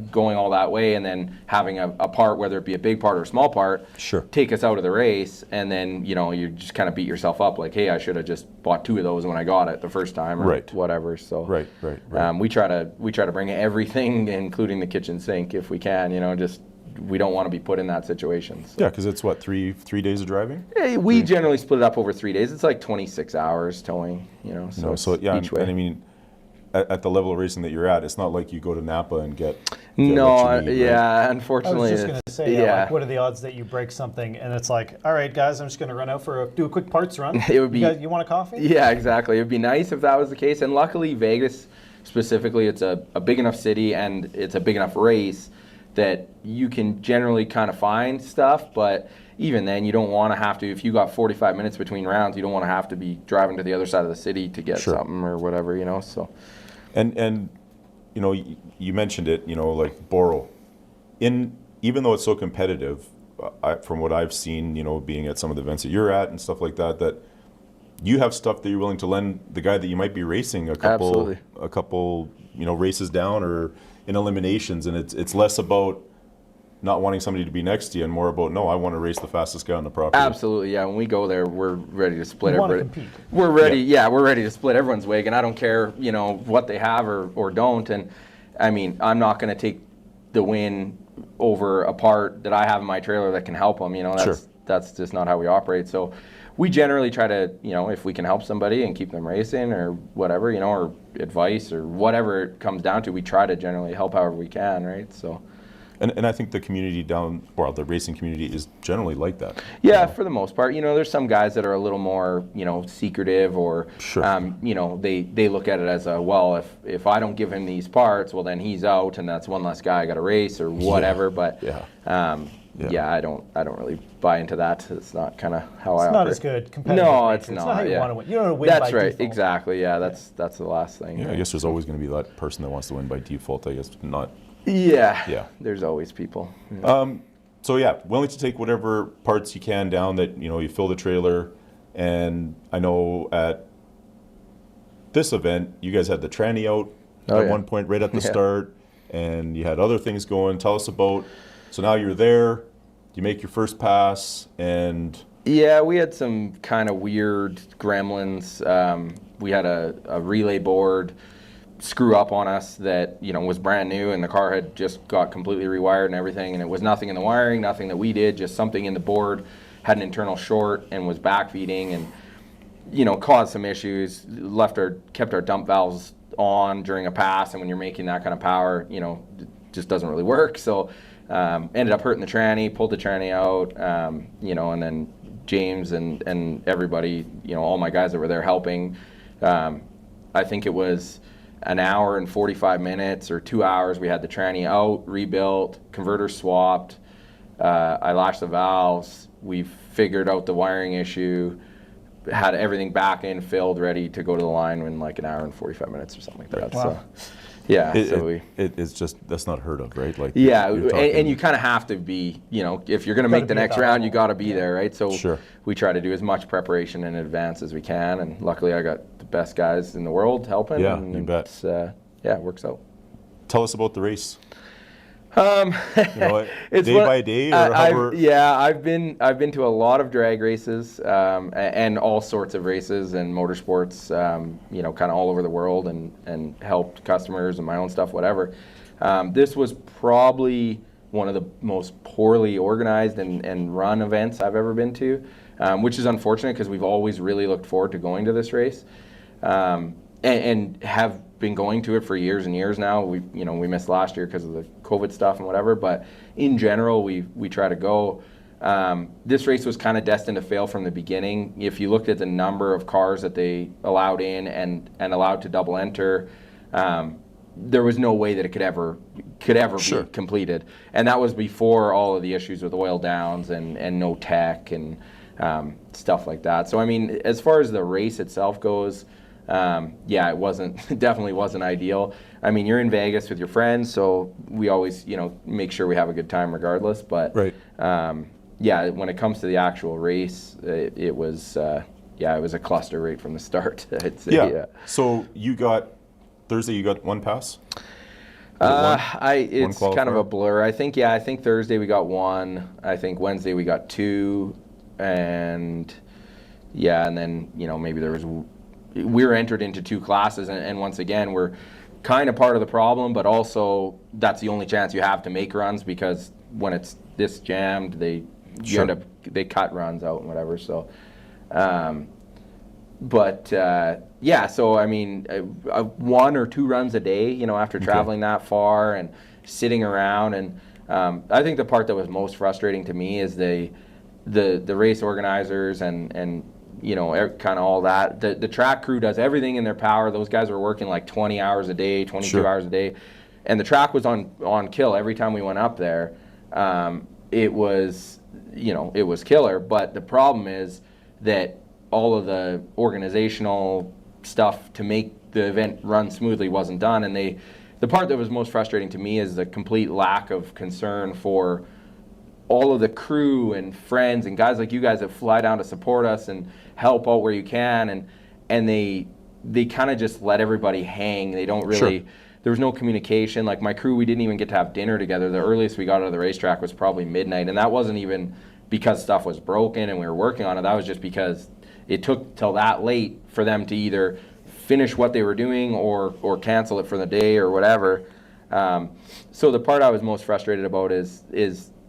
going all that way and then having a part, whether it be a big part or a small part, Sure. take us out of the race, and then you just kind of beat yourself up like, hey, I should have just bought 2 of those when I got it the first time, or Right. whatever. So Right. we try to bring everything, including the kitchen sink, if we can. We don't want to be put in that situation. So. Yeah, because it's what, three days of driving? We generally split it up over 3 days. It's like 26 hours towing, so, So yeah, each way. and I mean, at the level of racing that you're at, it's not like you go to Napa and get No, what you need, yeah, right? unfortunately. I was just going to say, yeah. like, what are the odds that you break something and it's like, all right, guys, I'm just going to run out do a quick parts run. It would be- You want a coffee? Yeah, exactly. It would be nice if that was the case. And luckily, Vegas specifically, it's a big enough city and it's a big enough race that you can generally kind of find stuff. But even then, you don't want to have to, if you got 45 minutes between rounds, you don't want to have to be driving to the other side of the city to get Sure. something or whatever, so. And you mentioned it, like borrow. Even though it's so competitive, from what I've seen, being at some of the events that you're at and stuff like that, that you have stuff that you're willing to lend the guy that you might be racing a couple races down or in eliminations, and it's less about not wanting somebody to be next to you and more about, no, I want to race the fastest guy on the property. Absolutely, yeah. When we go there, we're ready to split You wanna everybody. compete. We're ready, we're ready to split everyone's wig, and I don't care, what they have or don't. And I'm not going to take the win over a part that I have in my trailer that can help them. That's just not how we operate. So we generally try to, if we can help somebody and keep them racing or whatever, or advice or whatever it comes down to, we try to generally help however we can, right? So. And I think the community the racing community is generally like that. Yeah, for the most part. There's some guys that are a little more, secretive, or, Sure. They look at it as if I don't give him these parts, well, then he's out, and that's one less guy I got to race or whatever. Yeah. But Yeah. I don't really buy into that. It's not kind of how I It's operate. not as good competitive. No, nature. it's not. It's not how you yeah. want to win. You don't want to win That's by right. default. Exactly. Yeah, that's the last thing. Yeah, right? I guess there's always going to be that person that wants to win by default. I guess not. Yeah. Yeah. There's always people. Yeah. So yeah, willing to take whatever parts you can down that you fill the trailer. And I know at this event you guys had the tranny out at one point right at the start, and you had other things going. Tell us about. So now you're there. You make your first pass, and Yeah, we had some kind of weird gremlins. We had a relay board screw up on us that was brand new, and the car had just got completely rewired and everything, and it was nothing in the wiring, nothing that we did, just something in the board had an internal short and was backfeeding, and caused some issues. Kept our dump valves on during a pass, and when you're making that kind of power, it just doesn't really work. So ended up hurting the tranny, pulled the tranny out, and then James and everybody, all my guys that were there helping. I think it was an hour and 45 minutes or 2 hours. We had the tranny out, rebuilt, converter swapped. I lashed the valves. We figured out the wiring issue, had everything back in, filled, ready to go to the line in like an hour and 45 minutes or something like that. Wow. So, yeah. it's just, that's not heard of, right? Like Yeah, you're talking- and you kind of have to be, if you're going to make the be at next that round, you level. got to be there, right? So Sure. we try to do as much preparation in advance as we can, and luckily I got the best guys in the world helping. Yeah, and you bet. It's, it works out. Tell us about the race. It's Day by day, or however. I've been to a lot of drag races, and all sorts of races and motorsports, kind of all over the world, and helped customers and my own stuff, whatever. This was probably one of the most poorly organized and run events I've ever been to, which is unfortunate because we've always really looked forward to going to this race, and have been going to it for years and years now. We missed last year because of the COVID stuff and whatever, but in general, we try to go. This race was kind of destined to fail from the beginning. If you looked at the number of cars that they allowed in and allowed to double enter, there was no way that it could ever Sure. be completed. And that was before all of the issues with oil downs and no tech and stuff like that. So I mean, as far as the race itself goes, yeah, it definitely wasn't ideal. I mean, you're in Vegas with your friends, so we always, make sure we have a good time regardless. But Right. yeah, when it comes to the actual race, it was a cluster right from the start. I'd say, Yeah. So Thursday you got one pass? It's One kind of a qualifier? blur. I think Thursday we got one. I think Wednesday we got two, and then maybe we were entered into two classes, and once again we're kind of part of the problem, but also that's the only chance you have to make runs, because when it's this jammed, they cut runs out and whatever. So, yeah, so I mean, 1 or 2 runs a day, after traveling that far and sitting around. And I think the part that was most frustrating to me is the race organizers and kind of all that. The track crew does everything in their power. Those guys were working like 20 hours a day, 22 hours a day. And the track was on kill every time we went up there. It was killer. But the problem is that all of the organizational stuff to make the event run smoothly wasn't done. And the part that was most frustrating to me is the complete lack of concern for all of the crew and friends and guys like you guys that fly down to support us and help out where you can. And they kind of just let everybody hang. They don't really, there was no communication. Like my crew, we didn't even get to have dinner together. The earliest we got out of the racetrack was probably midnight. And that wasn't even because stuff was broken and we were working on it. That was just because it took till that late for them to either finish what they were doing or cancel it for the day or whatever. So the part I was most frustrated about is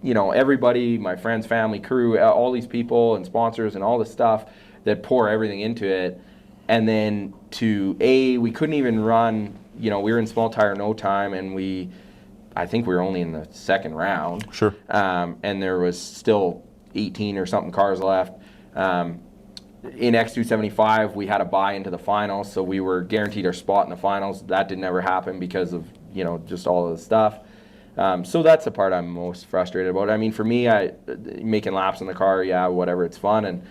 everybody, my friends, family, crew, all these people and sponsors and all this stuff that pour everything into it. And then we couldn't even run, we were in small tire no time, and I think we were only in the second round. Sure. And there was still 18 or something cars left. In X275, we had a buy into the finals, so we were guaranteed our spot in the finals. That didn't ever happen because of, just all of the stuff. So that's the part I'm most frustrated about. I mean, for me, making laps in the car, yeah, whatever, it's fun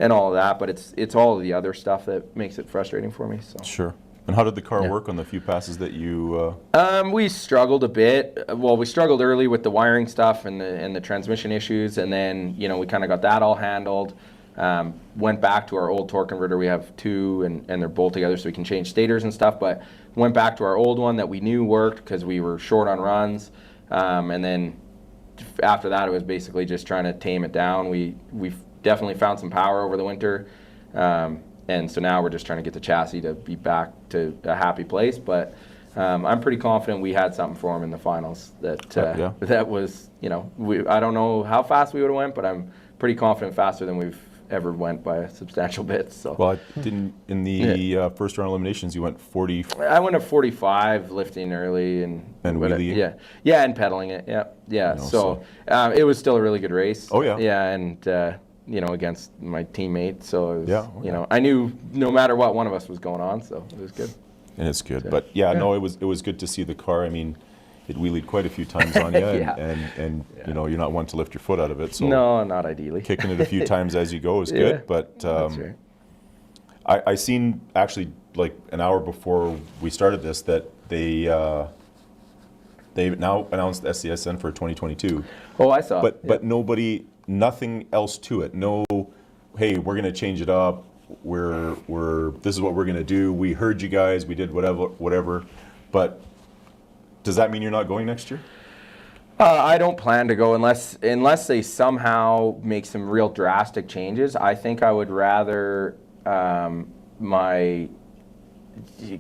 and all of that, but it's all of the other stuff that makes it frustrating for me. So. Sure. And how did the car work on the few passes that you... We struggled a bit. Well, we struggled early with the wiring stuff and the transmission issues, and then, we kind of got that all handled. Went back to our old torque converter. We have 2 and they're both together so we can change stators and stuff, but went back to our old one that we knew worked because we were short on runs. And then after that, it was basically just trying to tame it down. We've definitely found some power over the winter. And so now we're just trying to get the chassis to be back to a happy place. But I'm pretty confident we had something for him in the finals that was, I don't know how fast we would have went, but I'm pretty confident faster than we've ever went by a substantial bit. So. Well, in the first round eliminations, you went 40. I went to 45 lifting early and wheelie. Yeah, and pedaling it. Yeah. So it was still a really good race. Oh yeah. Yeah, and against my teammates, so it was, I knew no matter what, one of us was going on, so it was good. And it's good, but it was good to see the car. I mean, it wheelied quite a few times on you, and you're not one to lift your foot out of it. So no, not ideally. Kicking it a few times as you go is good, but that's right. I seen actually like an hour before we started this that they now announced SCSN for 2022. Oh, I saw. But nothing else to it. No, hey, we're gonna change it up. This is what we're gonna do. We heard you guys. We did whatever. But does that mean you're not going next year? I don't plan to go unless they somehow make some real drastic changes. I think I would rather my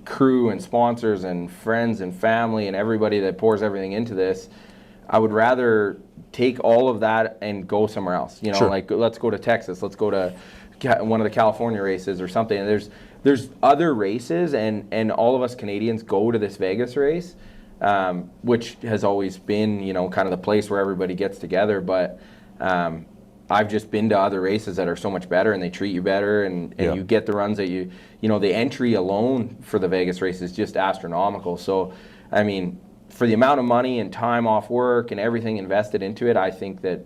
crew and sponsors and friends and family and everybody that pours everything into this, I would rather take all of that and go somewhere else. Sure. Like let's go to Texas, let's go to one of the California races or something. And there's other races, and all of us Canadians go to this Vegas race. Which has always been, kind of the place where everybody gets together. But I've just been to other races that are so much better, and they treat you better, and you get the runs that the entry alone for the Vegas race is just astronomical. So I mean, for the amount of money and time off work and everything invested into it, I think that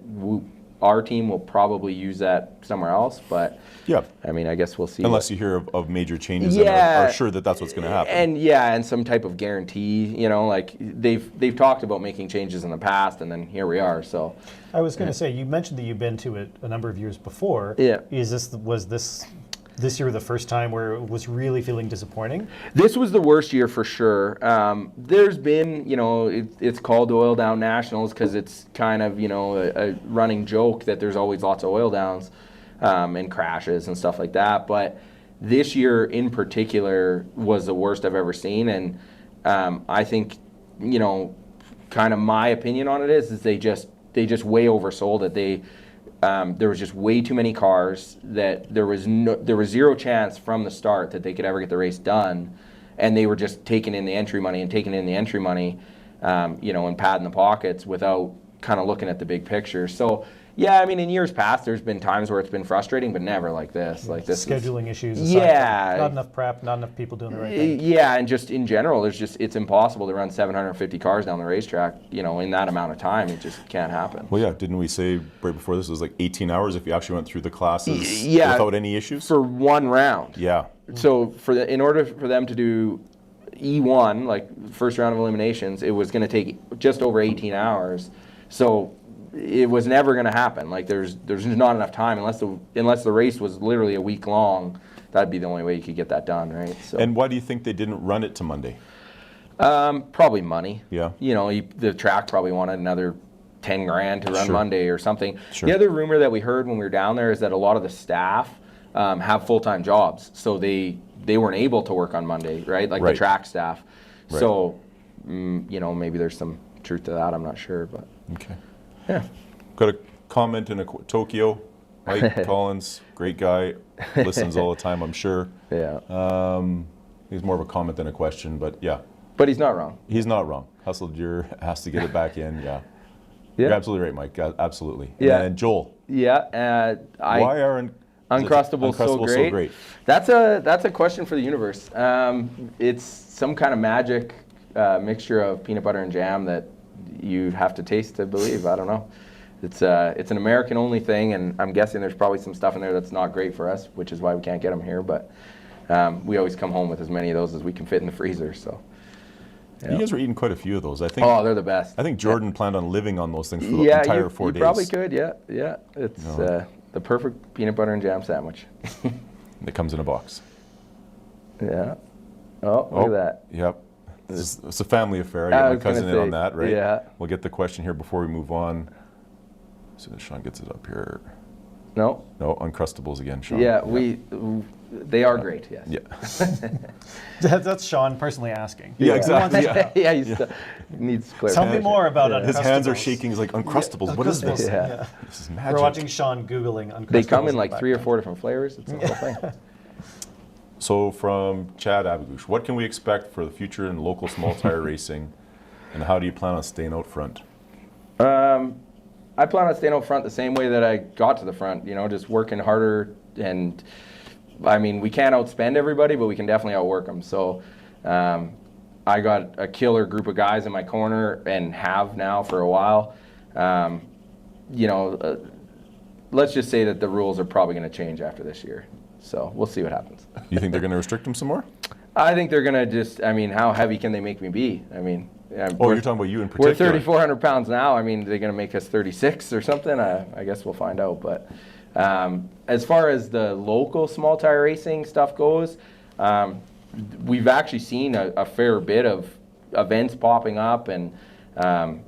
our team will probably use that somewhere else. But Yeah. I mean, I guess we'll see. Unless you hear of major changes Yeah. and are sure that that's what's going to happen. And some type of guarantee, you know, like they've talked about making changes in the past, and then here we are. So I was going to say, you mentioned that you've been to it a number of years before. Yeah. Was this year the first time where it was really feeling disappointing? this was the worst year for sure. There's been, you know, it's called Oil Down Nationals because it's kind of, you know, a running joke that there's always lots of oil downs and crashes and stuff like that. But this year in particular was the worst I've ever seen. And I think, you know, kind of my opinion on it is they just way oversold it. There was just way too many cars that there was zero chance from the start that they could ever get the race done, and they were just taking in the entry money, you know, and padding the pockets without kind of looking at the big picture. So yeah, I mean, in years past, there's been times where it's been frustrating, but never like this. Like this Scheduling issues. Yeah. Not enough prep, not enough people doing the right thing. Yeah, and just in general, it's impossible to run 750 cars down the racetrack, you know, in that amount of time. It just can't happen. Well, yeah, didn't we say right before this it was like 18 hours if you actually went through the classes Yeah. without any issues? For one round. Yeah. So in order for them to do E1, like first round of eliminations, it was going to take just over 18 hours. So it was never going to happen. Like there's not enough time unless the race was literally a week long. That'd be the only way you could get that done, right? So. And why do you think they didn't run it to Monday? Probably money. Yeah. You know, the track probably wanted another 10 grand to run Sure. Monday or something. Sure. The other rumor that we heard when we were down there is that a lot of the staff have full-time jobs, so they weren't able to work on Monday, right? Like Right. the track staff. Right. So, you know, maybe there's some truth to that. I'm not sure, but Okay. yeah. Got a comment in Tokyo. Mike Collins, great guy, listens all the time, I'm sure. Yeah. He's more of a comment than a question, but yeah, But he's not wrong. he's not wrong. Hustled Deer has to get it back in, yeah. Yeah. You're absolutely right, Mike, absolutely. Yeah. And Joel, Yeah. why are Uncrustables so great? That's a question for the universe. It's some kind of magic mixture of peanut butter and jam that you have to taste to believe. I don't know. It's an American-only thing, and I'm guessing there's probably some stuff in there that's not great for us, which is why we can't get them here. But we always come home with as many of those as we can fit in the freezer. So. Yeah. You guys were eating quite a few of those. I think. Oh, they're the best. I think Jordan planned on living on those things for the entire 4 days. You probably could. Yeah. It's the perfect peanut butter and jam sandwich. It comes in a box. Yeah. Oh, look at that. Yep. It's a family affair. I get my cousin in on that, right? Yeah. We'll get the question here before we move on. As soon as Sean gets it up here. No. No, Uncrustables again, Sean. Yeah, they are great. Yes. Yeah. That's Sean personally asking. Yeah, exactly. Yeah. Yeah, he needs clarification. Tell me more about Uncrustables. His hands are shaking. He's like, Uncrustables, what is this? Yeah. This is magic. We're watching Sean Googling Uncrustables. They come in the like 3 or background. 4 different flavors. It's a whole thing. So from Chad Abagush, what can we expect for the future in local small tire racing, and how do you plan on staying out front? I plan on staying out front the same way that I got to the front, you know, just working harder. And I mean, we can't outspend everybody, but we can definitely outwork them. So I got a killer group of guys in my corner and have now for a while. You know, let's just say that the rules are probably going to change after this year. So we'll see what happens. You think they're going to restrict them some more? I think they're going to just, I mean, how heavy can they make me be? I mean, Oh, you're talking about you in we're particular. 3,400 pounds now. I mean, they're going to make us 36 or something. I guess we'll find out. But as far as the local small tire racing stuff goes, we've actually seen a fair bit of events popping up and,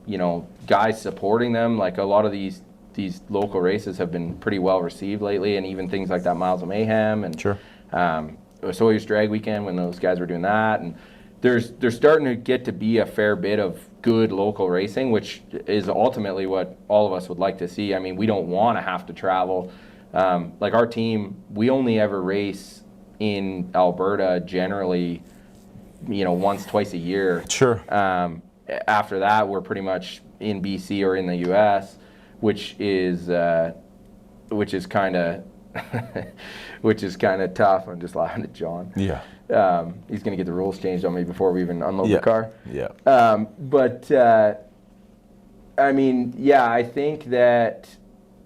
you know, guys supporting them. Like a lot of these local races have been pretty well received lately, and even things like that Miles of Mayhem and Sure. Sawyer's Drag Weekend when those guys were doing that. And there's starting to get to be a fair bit of good local racing, which is ultimately what all of us would like to see. I mean, we don't want to have to travel. Like our team, we only ever race in Alberta generally, you know, once, twice a year. Sure. After that, we're pretty much in BC or in the US, which is kind of which is kind of tough. I'm just laughing at John. Yeah. He's going to get the rules changed on me before we even unload the car. Yeah. I mean, yeah, I think that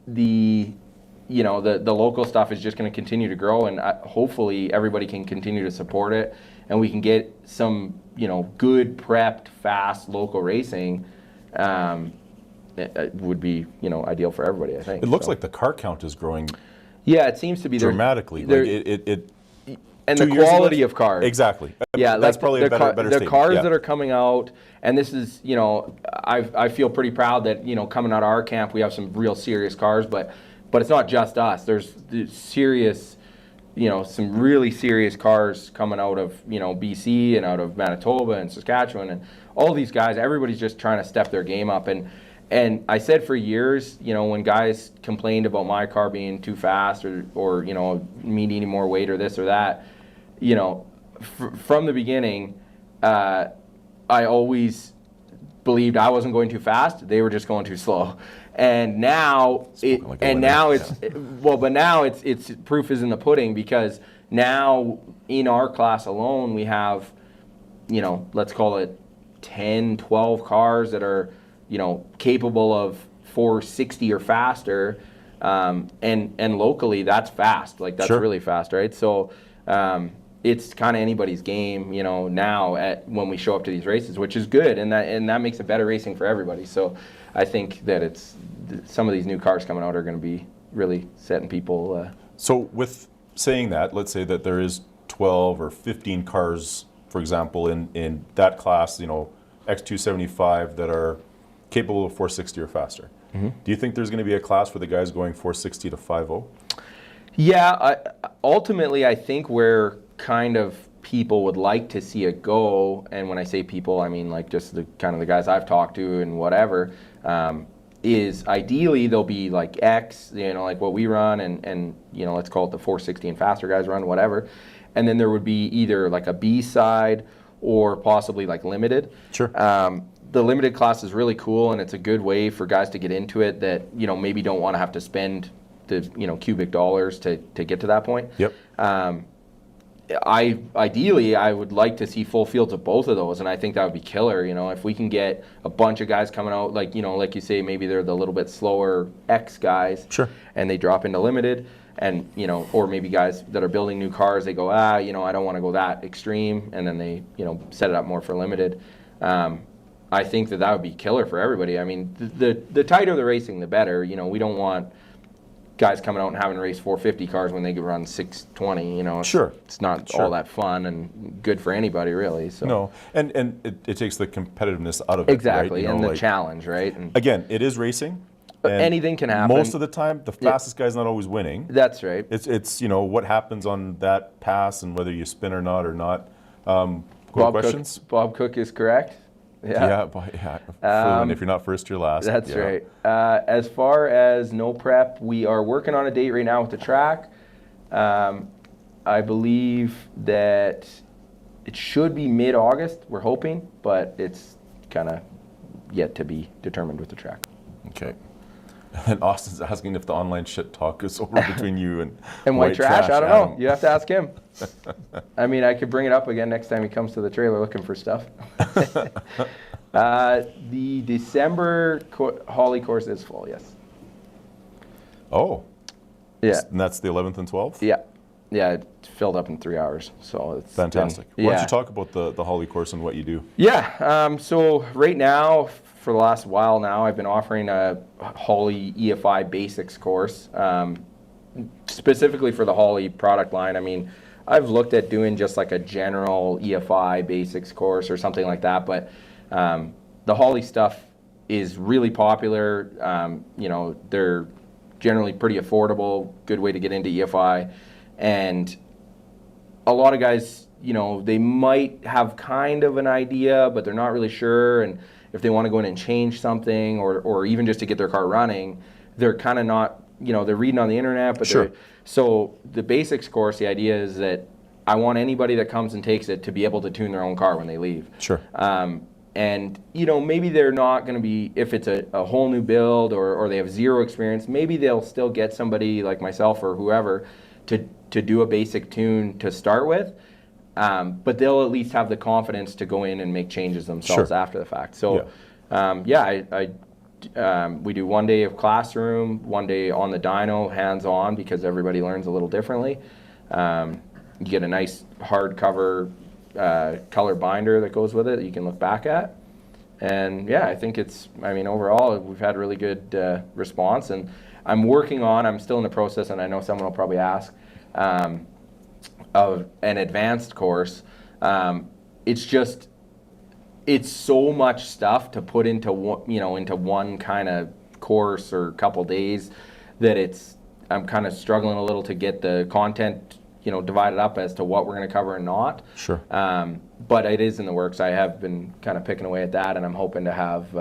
the local stuff is just going to continue to grow, and hopefully everybody can continue to support it, and we can get some, good prepped, fast local racing. It would be, ideal for everybody, I think. It looks like the car count is growing. Yeah, it seems to be dramatically. And the quality of cars. Exactly. Yeah, that's like probably a better the statement. cars that are coming out, and this is, I feel pretty proud that, coming out of our camp, we have some real serious cars, but it's not just us. There's serious, some really serious cars coming out of, BC and out of Manitoba and Saskatchewan, and all these guys, everybody's just trying to step their game up. And I said for years, when guys complained about my car being too fast or me needing more weight or this or that, from the beginning, I always believed I wasn't going too fast. They were just going too slow. And now it's proof is in the pudding, because now in our class alone, we have, let's call it 10, 12 cars that are, capable of 460 or faster. And locally that's fast. Like that's really fast, right? So, it's kind of anybody's game, now when we show up to these races, which is good, and that makes it better racing for everybody. So I think that some of these new cars coming out are going to be really setting people. So with saying that, let's say that there is 12 or 15 cars, for example, in that class, X275 that are capable of 460 or faster. Mm-hmm. Do you think there's going to be a class for the guys going 460 to 50? Yeah, ultimately I think where kind of people would like to see it go, and when I say people, I mean like just the kind of the guys I've talked to and whatever, is ideally they'll be like X, like what we run, and let's call it the 460 and faster guys run, whatever. And then there would be either like a B side or possibly like limited. Sure. The limited class is really cool, and it's a good way for guys to get into it that, maybe don't want to have to spend the, cubic dollars to get to that point. Yep. Ideally, I would like to see full fields of both of those, and I think that would be killer. If we can get a bunch of guys coming out, like like you say, maybe they're the little bit slower X guys, sure, and they drop into limited, and or maybe guys that are building new cars, they go, I don't want to go that extreme, and then they set it up more for limited. I think that would be killer for everybody. I mean, the tighter the racing, the better. We don't want guys coming out and having to race 450 cars when they could run 620. Sure. It's not all that fun and good for anybody, really. So. No, and it takes the competitiveness out of it. Exactly, right? and the challenge, right? And again, it is racing. Anything can happen. Most of the time, the fastest guy's not always winning. That's right. It's what happens on that pass and whether you spin or not. Questions? Bob Cook is correct. Yeah. And if you're not first, you're last. That's right. As far as no prep, we are working on a date right now with the track. I believe that it should be mid-August, we're hoping, but it's kind of yet to be determined with the track. Okay. And Austin's asking if the online shit talk is over between you and White Trash. I don't know. You have to ask him. I mean, I could bring it up again next time he comes to the trailer looking for stuff. The December Holly course is full, yes. Oh. Yeah. And that's the 11th and 12th? Yeah. Yeah, it filled up in 3 hours, so it's fantastic. Why don't you talk about the Holly course and what you do? Yeah. So right now, for the last while now, I've been offering a Holly EFI Basics course, specifically for the Holly product line. I mean, I've looked at doing just like a general EFI Basics course or something like that, but the Holly stuff is really popular. They're generally pretty affordable, good way to get into EFI, and a lot of guys, they might have kind of an idea, but they're not really sure, and if they want to go in and change something or even just to get their car running, they're kind of not, they're reading on the internet, but sure. So the basics course, the idea is that I want anybody that comes and takes it to be able to tune their own car when they leave. Sure. And, maybe they're not going to be, if it's a whole new build or they have zero experience, maybe they'll still get somebody like myself or whoever to do a basic tune to start with. but they'll at least have the confidence to go in and make changes themselves Sure. after the fact. So, we do 1 day of classroom, 1 day on the dyno, hands-on, because everybody learns a little differently. You get a nice hardcover color binder that goes with it that you can look back at. And yeah, I think overall, we've had really good response. And I'm still in the process, and I know someone will probably ask, of an advanced course. It's so much stuff to put into one kind of course or couple days that I'm kind of struggling a little to get the content divided up as to what we're going to cover and not. Sure. But it is in the works. I have been kind of picking away at that, and I'm hoping to have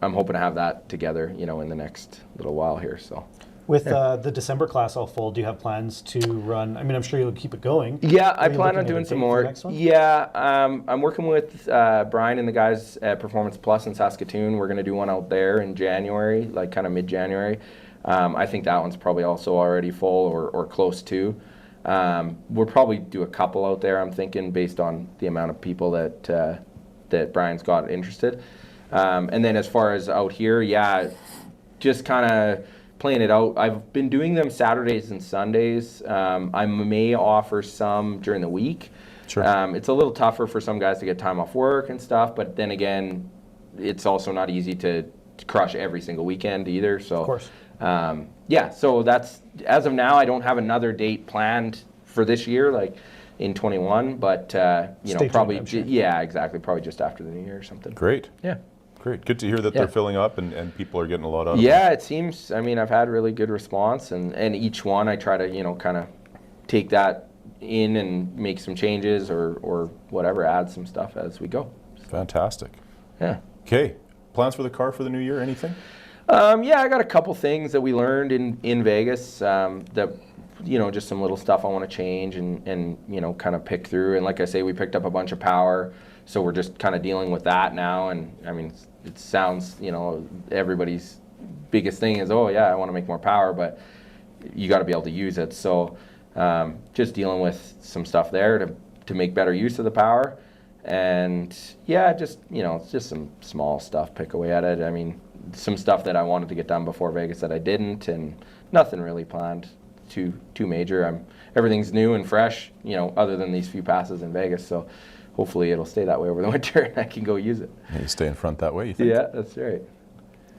I'm hoping to have that together, in the next little while here. So. With the December class all full, do you have plans to run? I mean, I'm sure you'll keep it going. Yeah, Are I you plan looking on at a doing date some for the more. next one? Yeah, I'm working with Brian and the guys at Performance Plus in Saskatoon. We're going to do one out there in January, like kind of mid-January. I think that one's probably also already full or close to. We'll probably do a couple out there, I'm thinking, based on the amount of people that Brian's got interested. And then as far as out here, just kind of playing it out. I've been doing them Saturdays and Sundays. I may offer some during the week. Sure. It's a little tougher for some guys to get time off work and stuff, but then again, it's also not easy to crush every single weekend either. So, Of course. So that's, as of now, I don't have another date planned for this year, like in 21, but Stay tuned, probably, I'm sure. exactly, probably just after the new year or something. Great. Yeah. Great. Good to hear that Yeah. they're filling up and people are getting a lot out of it. Yeah, it seems, I've had really good response, and each one I try to, kind of take that in and make some changes or whatever, add some stuff as we go. Fantastic. Yeah. Okay. Plans for the car for the new year? Anything? I got a couple things that we learned in Vegas that, just some little stuff I want to change and kind of pick through. And like I say, we picked up a bunch of power, so we're just kind of dealing with that now. And it sounds, everybody's biggest thing is, oh yeah, I want to make more power, but you got to be able to use it. So just dealing with some stuff there to make better use of the power. And it's just some small stuff, pick away at it. Some stuff that I wanted to get done before Vegas that I didn't, and nothing really planned too major. Everything's new and fresh, other than these few passes in Vegas. So hopefully it'll stay that way over the winter and I can go use it. You stay in front that way, you think? Yeah, that's right.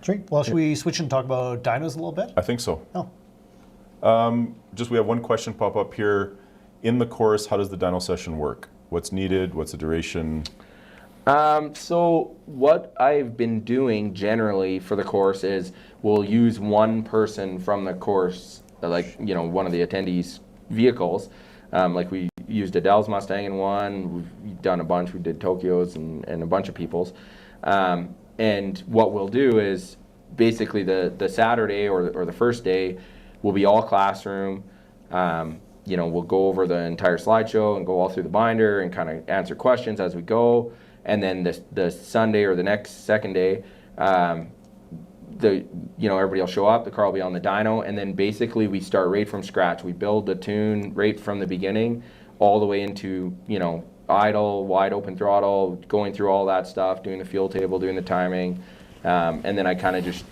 Great. Well, should we switch and talk about dynos a little bit? I think so. Oh. We have one question pop up here. In the course, how does the dyno session work? What's needed? What's the duration? So what I've been doing generally for the course is we'll use one person from the course, like, one of the attendees' vehicles. Like we used Adel's Mustang in one, we've done a bunch, we did Tokyo's and a bunch of people's. And what we'll do is basically the Saturday or the first day will be all classroom. We'll go over the entire slideshow and go all through the binder and kind of answer questions as we go. And then the Sunday or the next second day, everybody will show up, the car will be on the dyno, and then basically we start right from scratch. We build the tune right from the beginning all the way into, idle, wide open throttle, going through all that stuff, doing the fuel table, doing the timing. And then I kind of just,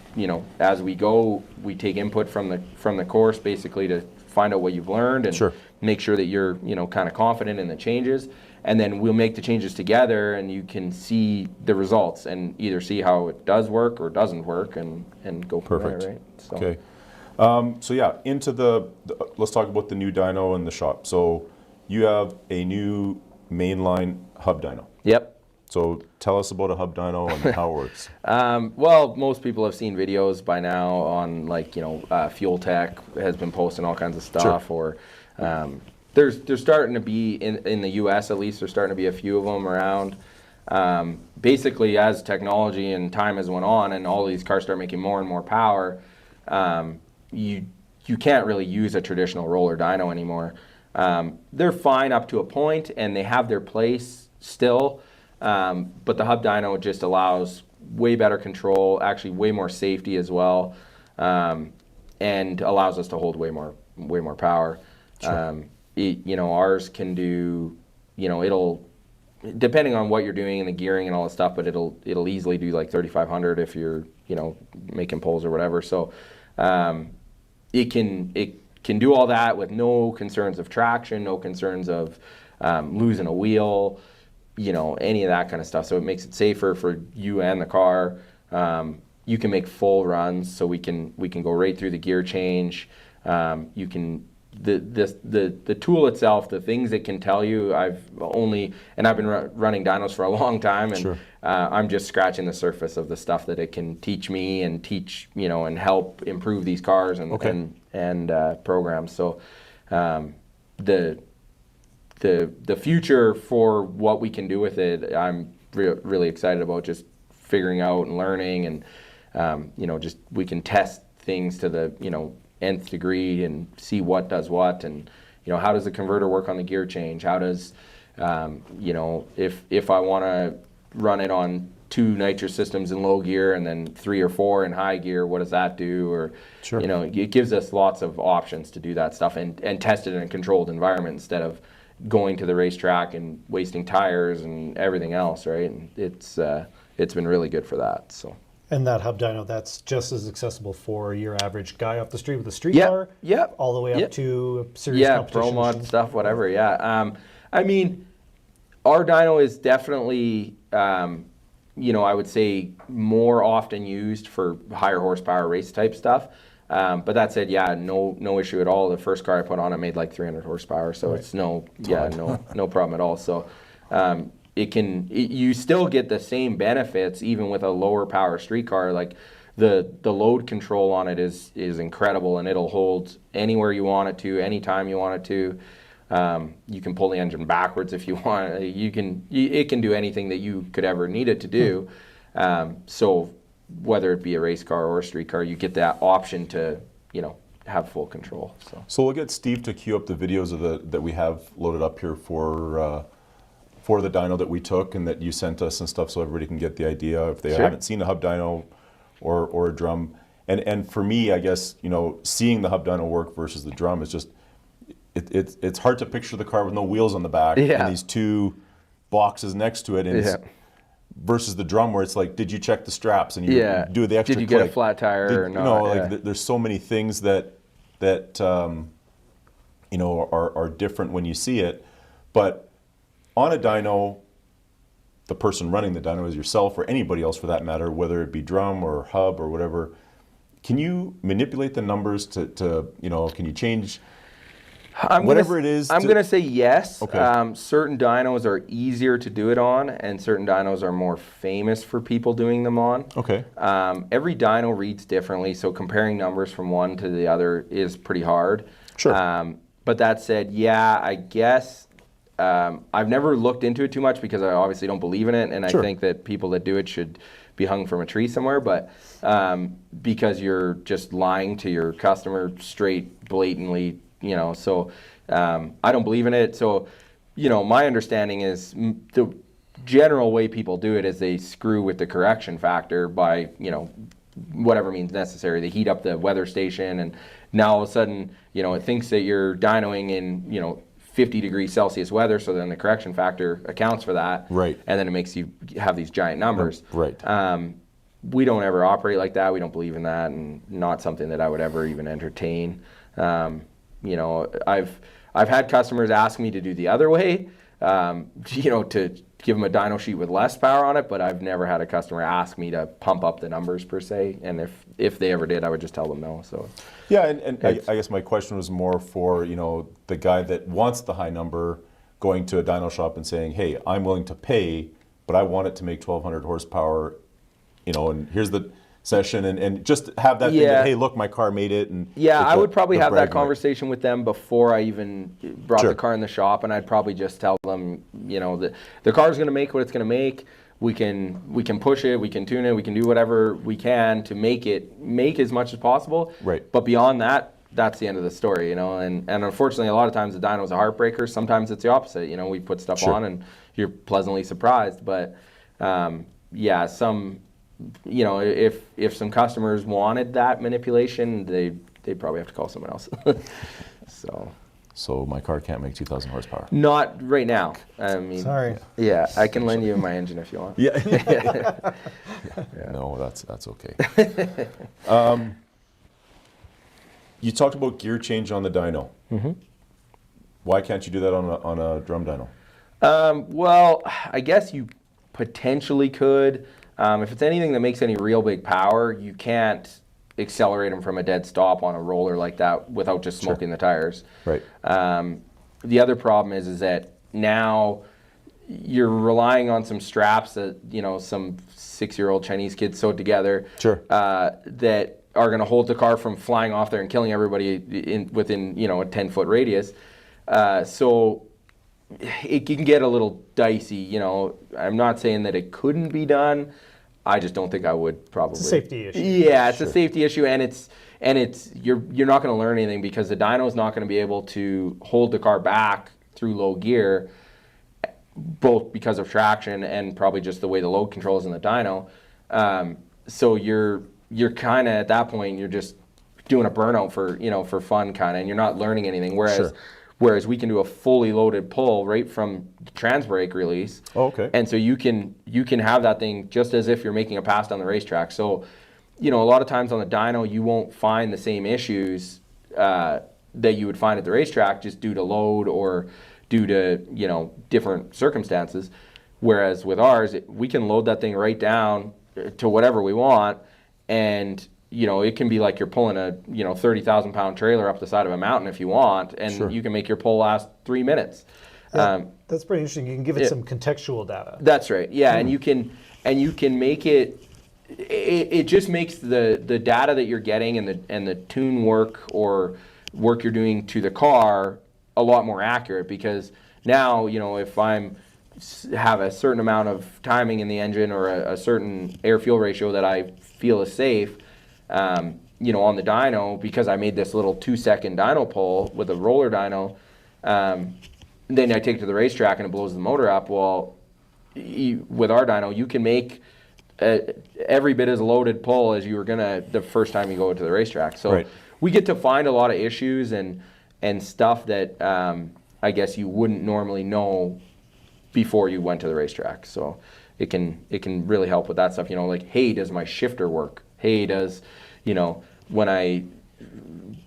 as we go, we take input from the course basically to find out what you've learned and Sure. make sure that you're, kind of confident in the changes. And then we'll make the changes together and you can see the results and either see how it does work or doesn't work and go from Perfect. there, right? So. Okay. Into let's talk about the new dyno in the shop. So you have a new Mainline Hub Dyno. Yep. So tell us about a Hub Dyno and how it works. Well, most people have seen videos by now on Fuel Tech has been posting all kinds of stuff, Sure. or there's starting to be in the U.S. at least there's starting to be a few of them around. Basically, as technology and time has went on, and all these cars start making more and more power, you can't really use a traditional roller dyno anymore. They're fine up to a point, and they have their place still. But the Hub Dyno just allows way better control, actually way more safety as well, and allows us to hold way more power. Sure. ours can do, it'll, depending on what you're doing and the gearing and all that stuff, but it'll easily do like 3,500 if you're, making pulls or whatever. So it can do all that with no concerns of traction, no concerns of losing a wheel, any of that kind of stuff. So it makes it safer for you and the car. You can make full runs, so we can go right through the gear change. You can the tool itself, the things it can tell you. I've been running dynos for a long time, and Sure. I'm just scratching the surface of the stuff that it can teach me and teach and help improve these cars and programs. So the future for what we can do with it, I'm really excited about, just figuring out and learning, and just we can test things to the nth degree and see what does what, and how does the converter work on the gear change, how does if I want to run it on 2 nitrous systems in low gear and then 3 or 4 in high gear, what does that do? Or Sure. It gives us lots of options to do that stuff and test it in a controlled environment instead of going to the racetrack and wasting tires and everything else, right? And it's been really good for that. So. And that hub dyno, that's just as accessible for your average guy off the street with a street car, all the way up to serious competition. Pro mod stuff, whatever. Yeah. I mean, our dyno is definitely, I would say more often used for higher horsepower race type stuff. But that said, no issue at all. The first car I put on it made like 300 horsepower, so it's no problem at all. So you still get the same benefits even with a lower power street car. Like the load control on it is incredible, and it'll hold anywhere you want it to, anytime you want it to. You can pull the engine backwards if you want. It can do anything that you could ever need it to do. So whether it be a race car or a street car, you get that option to have full control. So we'll get Steve to queue up the videos that we have loaded up here for the dyno that we took and that you sent us and stuff, so everybody can get the idea if they haven't seen a hub dyno or a drum. And for me, I guess seeing the hub dyno work versus the drum is just it's hard to picture the car with no wheels on the back and these 2 boxes next to it, and versus the drum where it's like, did you check the straps and you do the extra did you click. get a flat tire or not? There's so many things that are different when you see it. But on a dyno, the person running the dyno is yourself or anybody else for that matter, whether it be drum or hub or whatever. Can you manipulate the numbers to can you change whatever it is? I'm going to say yes. Okay. Certain dynos are easier to do it on, and certain dynos are more famous for people doing them on. Okay. Every dyno reads differently, so comparing numbers from one to the other is pretty hard. Sure. But that said, I guess I've never looked into it too much because I obviously don't believe in it, and I think that people that do it should be hung from a tree somewhere. But because you're just lying to your customer straight, blatantly, so I don't believe in it. So, my understanding is the general way people do it is they screw with the correction factor by, whatever means necessary. They heat up the weather station, and now all of a sudden, it thinks that you're dynoing in, 50 degrees Celsius weather, so then the correction factor accounts for that. Right. And then it makes you have these giant numbers. Right. We don't ever operate like that. We don't believe in that, and not something that I would ever even entertain. I've had customers ask me to do the other way, to give them a dyno sheet with less power on it, but I've never had a customer ask me to pump up the numbers per se. And if they ever did, I would just tell them no. So yeah, and I guess my question was more for the guy that wants the high number going to a dyno shop and saying, hey, I'm willing to pay, but I want it to make 1,200 horsepower, and here's the session, and just have that thing that, hey, look, my car made it. And I would probably have that conversation with them before I even brought the car in the shop, and I'd probably just tell them, the car's going to make what it's going to make. We can push it, we can tune it, we can do whatever we can to make it make as much as possible. Right. But beyond that, that's the end of the story, and unfortunately, a lot of times the dyno's a heartbreaker. Sometimes it's the opposite. We put stuff on and you're pleasantly surprised. But some. If some customers wanted that manipulation, they'd probably have to call someone else. So my car can't make 2,000 horsepower. Not right now. I mean, Sorry. Yeah, I can lend you my engine if you want. Yeah. No, that's okay. You talked about gear change on the dyno. Mm-hmm. Why can't you do that on a drum dyno? Well, I guess you potentially could. If it's anything that makes any real big power, you can't accelerate them from a dead stop on a roller like that without just smoking the tires. Right. The other problem is that now you're relying on some straps that, you know, some 6-year-old Chinese kids sewed together. Sure. That are going to hold the car from flying off there and killing everybody within, you know, a 10-foot radius. So it can get a little dicey, you know. I'm not saying that it couldn't be done. I just don't think I would probably. It's a safety issue. Yeah, it's a safety issue, and it's you're not going to learn anything because the dyno is not going to be able to hold the car back through low gear, both because of traction and probably just the way the load control is in the dyno. So you're kind of at that point you're just doing a burnout for fun kind of, and you're not learning anything. Whereas we can do a fully loaded pull right from the trans brake release. Oh, okay. And so you can have that thing just as if you're making a pass down the racetrack. So, you know, a lot of times on the dyno you won't find the same issues that you would find at the racetrack just due to load or due to, you know, different circumstances. Whereas with ours, we can load that thing right down to whatever we want, and you know, it can be like you're pulling a, you know, 30,000 pound trailer up the side of a mountain if you want, and you can make your pull last 3 minutes. Yeah, that's pretty interesting. You can give it some contextual data. That's right. Yeah, and you can make it. It just makes the data that you're getting and the tune work or work you're doing to the car a lot more accurate, because now, you know, if have a certain amount of timing in the engine or a certain air fuel ratio that I feel is safe, you know, on the dyno, because I made this little 2-second dyno pull with a roller dyno, then I take it to the racetrack and it blows the motor up. Well, with our dyno, you can make every bit as loaded pull as you were gonna the first time you go to the racetrack. So we get to find a lot of issues and stuff that I guess you wouldn't normally know before you went to the racetrack. So it can really help with that stuff. You know, like, hey, does my shifter work? Hey, does, you know, when I,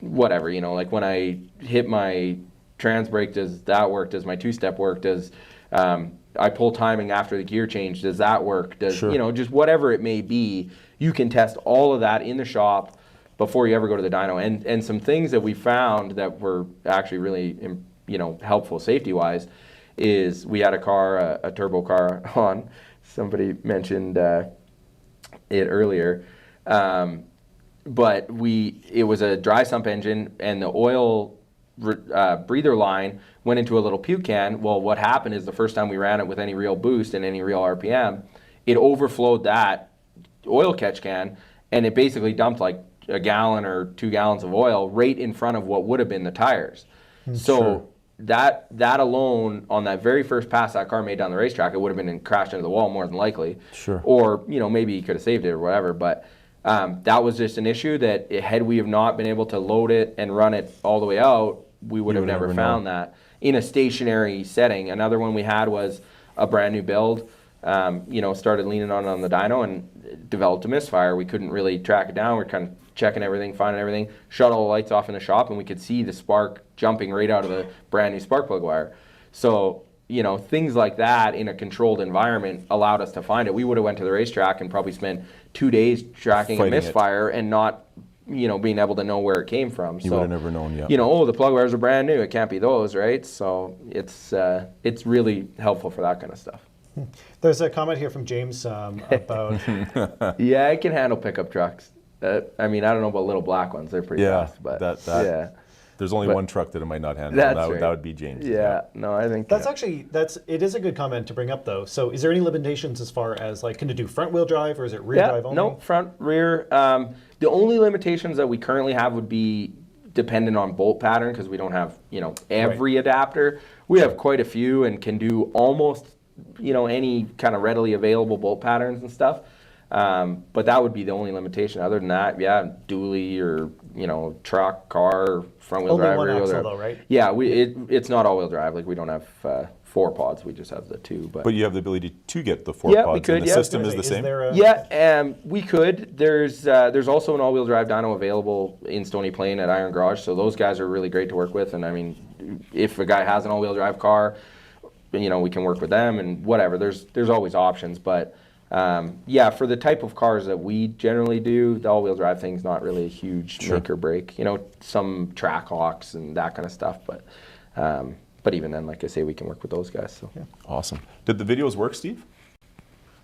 whatever, you know, like when I hit my trans brake, does that work? Does my 2-step work? Does I pull timing after the gear change? Does that work? Does, you know, just whatever it may be, you can test all of that in the shop before you ever go to the dyno. And some things that we found that were actually really, you know, helpful safety-wise is we had a car, a turbo car on. Somebody mentioned it earlier. But it was a dry sump engine, and the oil breather line went into a little puke can. Well, what happened is the first time we ran it with any real boost and any real RPM, it overflowed that oil catch can, and it basically dumped like a gallon or 2 gallons of oil right in front of what would have been the tires. So that alone, on that very first pass that car made down the racetrack, it would have been crashed into the wall more than likely. Or, you know, maybe he could have saved it or whatever. But that was just an issue that had we have not been able to load it and run it all the way out, we would have never found that in a stationary setting. Another one we had was a brand new build. You know, started leaning on the dyno and developed a misfire. We couldn't really track it down. We're kind of checking everything, finding everything, shut all the lights off in the shop, and we could see the spark jumping right out of the brand new spark plug wire. So, you know, things like that in a controlled environment allowed us to find it. We would have went to the racetrack and probably spent 2 days tracking a misfire and not, you know, being able to know where it came from. You would have never known, you know, oh, the plug wires are brand new. It can't be those, right? So it's really helpful for that kind of stuff. There's a comment here from James about... Yeah, I can handle pickup trucks. I mean, I don't know about little black ones. They're pretty fast. But yeah. There's only one truck that it might not handle. That would be James. Yeah, no, I think that's actually it is a good comment to bring up though. So, is there any limitations as far as like, can it do front wheel drive or is it rear drive only? No, front, rear. The only limitations that we currently have would be dependent on bolt pattern, because we don't have, you know, every adapter. We have quite a few and can do almost, you know, any kind of readily available bolt patterns and stuff. But that would be the only limitation. Other than that, yeah, dually or, you know, truck, car, front wheel Only drive, one rear wheel axle drive. though, right? Yeah, it's not all wheel drive. Like we don't have 4 pods. We just have the 2. But you have the ability to get the 4 Yeah, we pods, could, and the yeah. system is the Is same? there a, Yeah, we could. There's also an all-wheel drive dyno available in Stony Plain at Iron Garage, so those guys are really great to work with. And I mean, if a guy has an all-wheel drive car, you know, we can work with them and whatever. There's always options, but yeah, for the type of cars that we generally do, the all-wheel drive thing's not really a huge make or break. You know, some track locks and that kind of stuff, but even then, like I say, we can work with those guys. So. Yeah. Awesome. Did the videos work, Steve?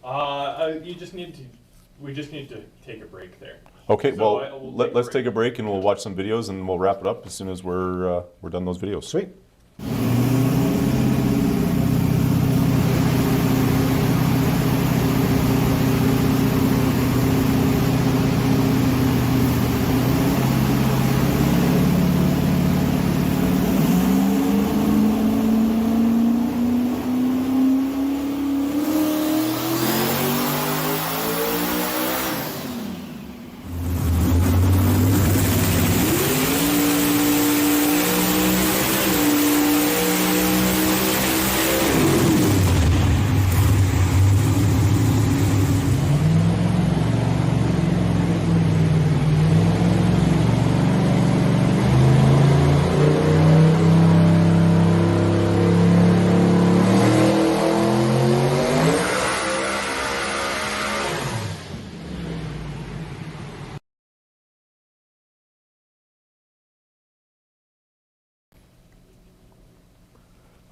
We just need to take a break there. Okay, So well, we'll let's take a break and we'll watch some videos and we'll wrap it up as soon as we're done those videos. Sweet.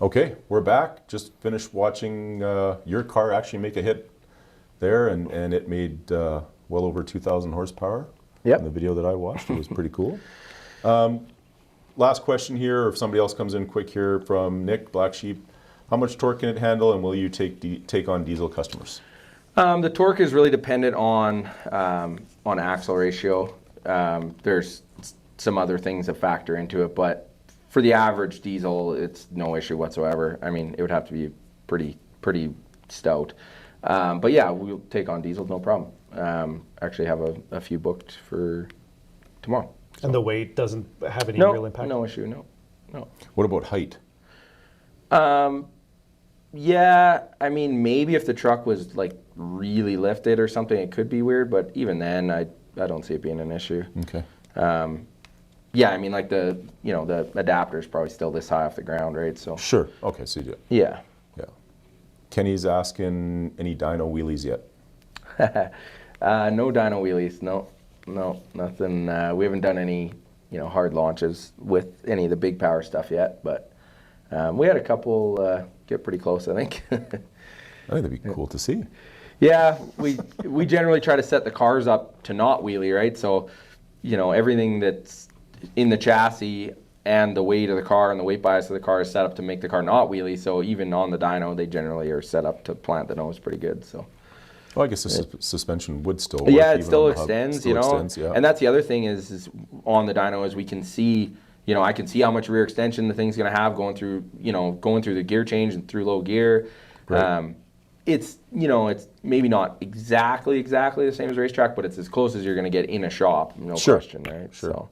Okay, we're back. Just finished watching your car actually make a hit there, and it made well over 2,000 horsepower. Yep. In the video that I watched, it was pretty cool. Last question here, if somebody else comes in quick here from Nick, Black Sheep. How much torque can it handle, and will you take on diesel customers? The torque is really dependent on axle ratio. There's some other things that factor into it, but for the average diesel, it's no issue whatsoever. I mean, it would have to be pretty stout. But yeah, we'll take on diesel, no problem. Actually have a few booked for tomorrow. So. And the weight doesn't have any real impact? No issue, no. What about height? Yeah, I mean, maybe if the truck was like really lifted or something, it could be weird, but even then, I don't see it being an issue. Okay. Yeah, I mean, like the adapter is probably still this high off the ground, right? So. Sure. Okay, so you do. Yeah. Yeah. Kenny's asking, any dyno wheelies yet? No dyno wheelies. No, nothing. We haven't done any, hard launches with any of the big power stuff yet, but we had a couple get pretty close, I think. I think that'd be cool to see. Yeah, we generally try to set the cars up to not wheelie, right? So, everything that's in the chassis and the weight of the car and the weight bias of the car is set up to make the car not wheelie. So even on the dyno, they generally are set up to plant the nose pretty good. So. Well, I guess the suspension would still work. Yeah, it even still on the hub. extends, Still extends, yeah. And that's the other thing is on the dyno is we can see, I can see how much rear extension the thing's going to have going through the gear change and through low gear. Right. It's maybe not exactly the same as racetrack, but it's as close as you're going to get in a shop, no question, right? Sure. So,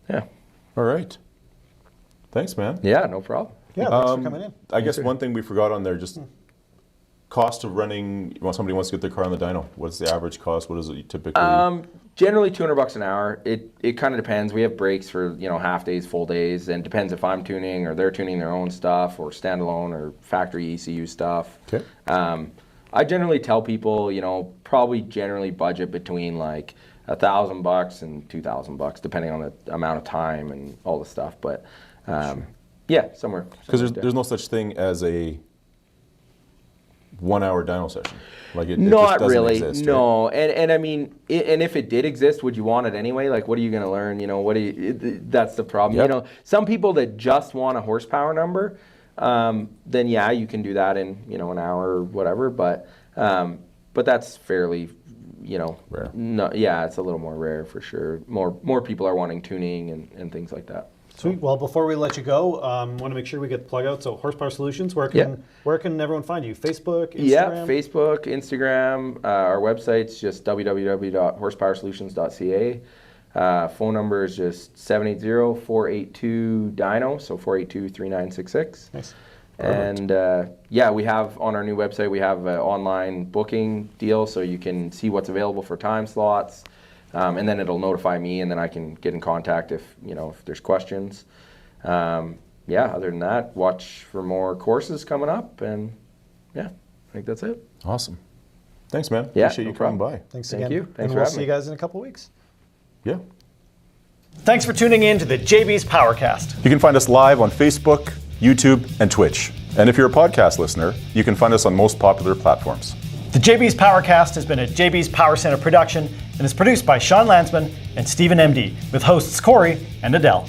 yeah. All right. Thanks, man. Yeah, no problem. Yeah, thanks for coming in. I guess one thing we forgot on there, just cost of running, when somebody wants to get their car on the dyno, what's the average cost? What is it typically? Generally $200 an hour. It kind of depends. We have breaks for, half days, full days, and depends if I'm tuning or they're tuning their own stuff or standalone or factory ECU stuff. Okay. I generally tell people, probably generally budget between like $1,000 and $2,000, depending on the amount of time and all the stuff. But yeah, somewhere. Because there's no such thing as a 1 hour dyno session. Like it not just doesn't really, exist, no. Right? And I mean, and if it did exist, would you want it anyway? Like, what are you going to learn? That's the problem. Yep. Some people that just want a horsepower number, then yeah, you can do that in an hour or whatever. But that's fairly, rare. No, yeah, it's a little more rare for sure. More people are wanting tuning and things like that. Sweet. Well, before we let you go, want to make sure we get the plug out. So Horsepower Solutions, where can everyone find you? Facebook, Instagram? Yeah, Facebook, Instagram. Our website's just www.horsepowersolutions.ca. Phone number is just 780-482-DYNO, so 482-3966. Nice. And we have on our new website, we have an online booking deal, so you can see what's available for time slots. And then it'll notify me, and then I can get in contact if there's questions. Other than that, watch for more courses coming up, and I think that's it. Awesome. Thanks, man. Yeah, Appreciate you coming by. Thanks Thank again. you. Thanks and for we'll having see me. you guys in a couple of weeks. Yeah. Thanks for tuning in to the JB's Powercast. You can find us live on Facebook, YouTube, and Twitch. And if you're a podcast listener, you can find us on most popular platforms. The JB's Powercast has been a JB's Power Center production and is produced by Sean Landsman and Stephen MD, with hosts Corey and Adel.